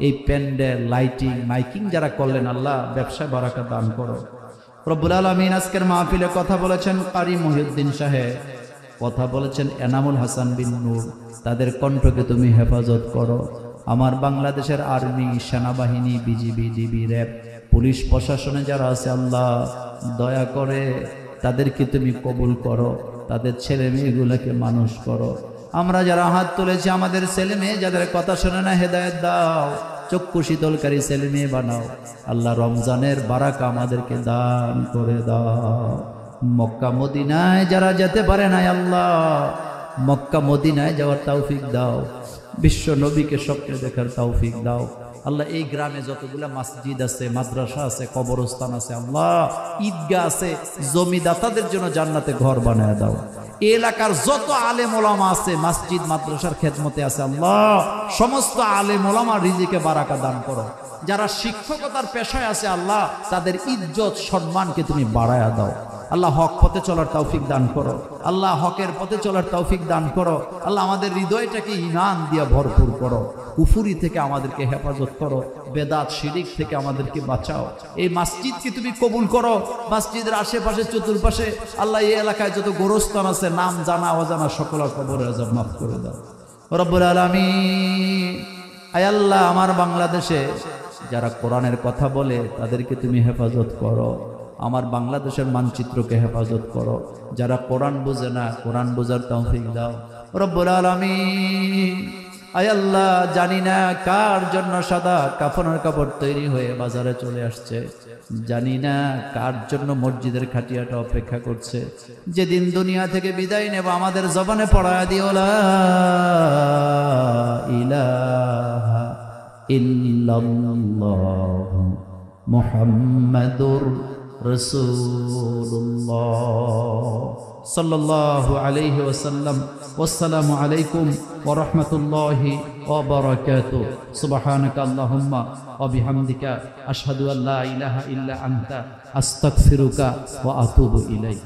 Speaker 1: এই প্যান্ডেল, লাইটিং, মাইকিং যারা করলেন আল্লাহ ব্যবসায় বারাকা দান করো রব্বুল আলামিন। আজকের মাহফিলে কথা বলেছেন কারি মহিউদ্দিন সাহেব, কথা বলেছেন এনামুল হাসান বিন নূর, তাদের কণ্ঠকে তুমি হেফাজত করো আমার বাংলাদেশের আর্মি, সেনাবাহিনী, বিজিবি, ডিবি, র্যাব, পুলিশ প্রশাসনে যারা আছে আল্লাহ দয়া করে তাদেরকে তুমি কবুল করো, তাদের ছেলে মেয়েগুলোকে মানুষ করো। আমরা যারা হাত তুলেছি আমাদের ছেলে মেয়ে যাদের কথা শোনে না হেদায়েত দাও, চক্ষু শীতলকারী ছেলে মেয়ে বানাও আল্লাহ। রমজানের বারাকা আমাদেরকে দান করে দাও। মক্কা মদিনায় যারা যেতে পারে না আল্লাহ মক্কা মদিনায় যাওয়ার তৌফিক দাও, বিশ্ব নবীকে স্বপ্নে দেখার তৌফিক দাও আল্লাহ। এই গ্রামে যতগুলা মসজিদ আছে, মাদ্রাসা আছে, কবরস্থান আছে আল্লাহ, ঈদগাহ আছে, জমিদাতাদের জন্য জান্নাতে ঘর বানায় দাও। এলাকার যত আলেম ওলামা আছে মসজিদ মাদ্রাসার খেদমতে আছে আল্লাহ, সমস্ত আলেম ওলামা রিজিকে বারাকা দান করো। যারা শিক্ষকতার পেশায় আছে আল্লাহ তাদের ইজ্জত সম্মানকে তুমি বাড়ায়া দাও আল্লাহ। হক পথে চলার তৌফিক দান করো আল্লাহ, হকের পথে চলার তৌফিক দান করো আল্লাহ। আমাদের হৃদয়টাকে ঈমান দিয়ে ভরপুর করো, কুফুরি থেকে আমাদেরকে হেফাজত করো, বেদাত শিরিক থেকে আমাদেরকে বাঁচাও। এই মসজিদকে তুমি কবুল করো, মসজিদের আশেপাশে চতুর্পাশে আল্লাহ এই এলাকায় যত গোরস্থান আছে নাম জানা অজানা সকলের কবরের আযাব মাফ করে দাও রব্বুল আলামিন। আয় আল্লাহ আমার বাংলাদেশে যারা কোরআনের কথা বলে তাদেরকে তুমি হেফাজত করো, আমার বাংলাদেশের মানচিত্রকে হেফাজত করো। যারা কোরআন বোঝে না কোরআন বোঝার তৌফিক দাও রব্বুল আলামিন। আয় আল্লাহ জানি না কার জন্য সাদা কাফনের কাপড় তৈরি হয়ে বাজারে চলে আসছে, জানি না কার জন্য মসজিদের খাটিয়াটা অপেক্ষা করছে। যেদিন দুনিয়া থেকে বিদায় নেব আমাদের জবানে পড়ায়া দিও লা ইলাহা ইল্লাল্লাহু মুহাম্মাদুর রাসূলুল্লাহ সাল্লাল্লাহু আলাইহি ওয়াসাল্লাম। ওয়াসসালামু আলাইকুম ওয়া রাহমাতুল্লাহি ওয়া বারাকাতুহু। সুবহানাকা আল্লাহুম্মা ওয়া বিহামদিকা আশহাদু আল্লা ইলাহা ইল্লা আনতা আস্তাগফিরুকা ওয়া আতুবু ইলাইক।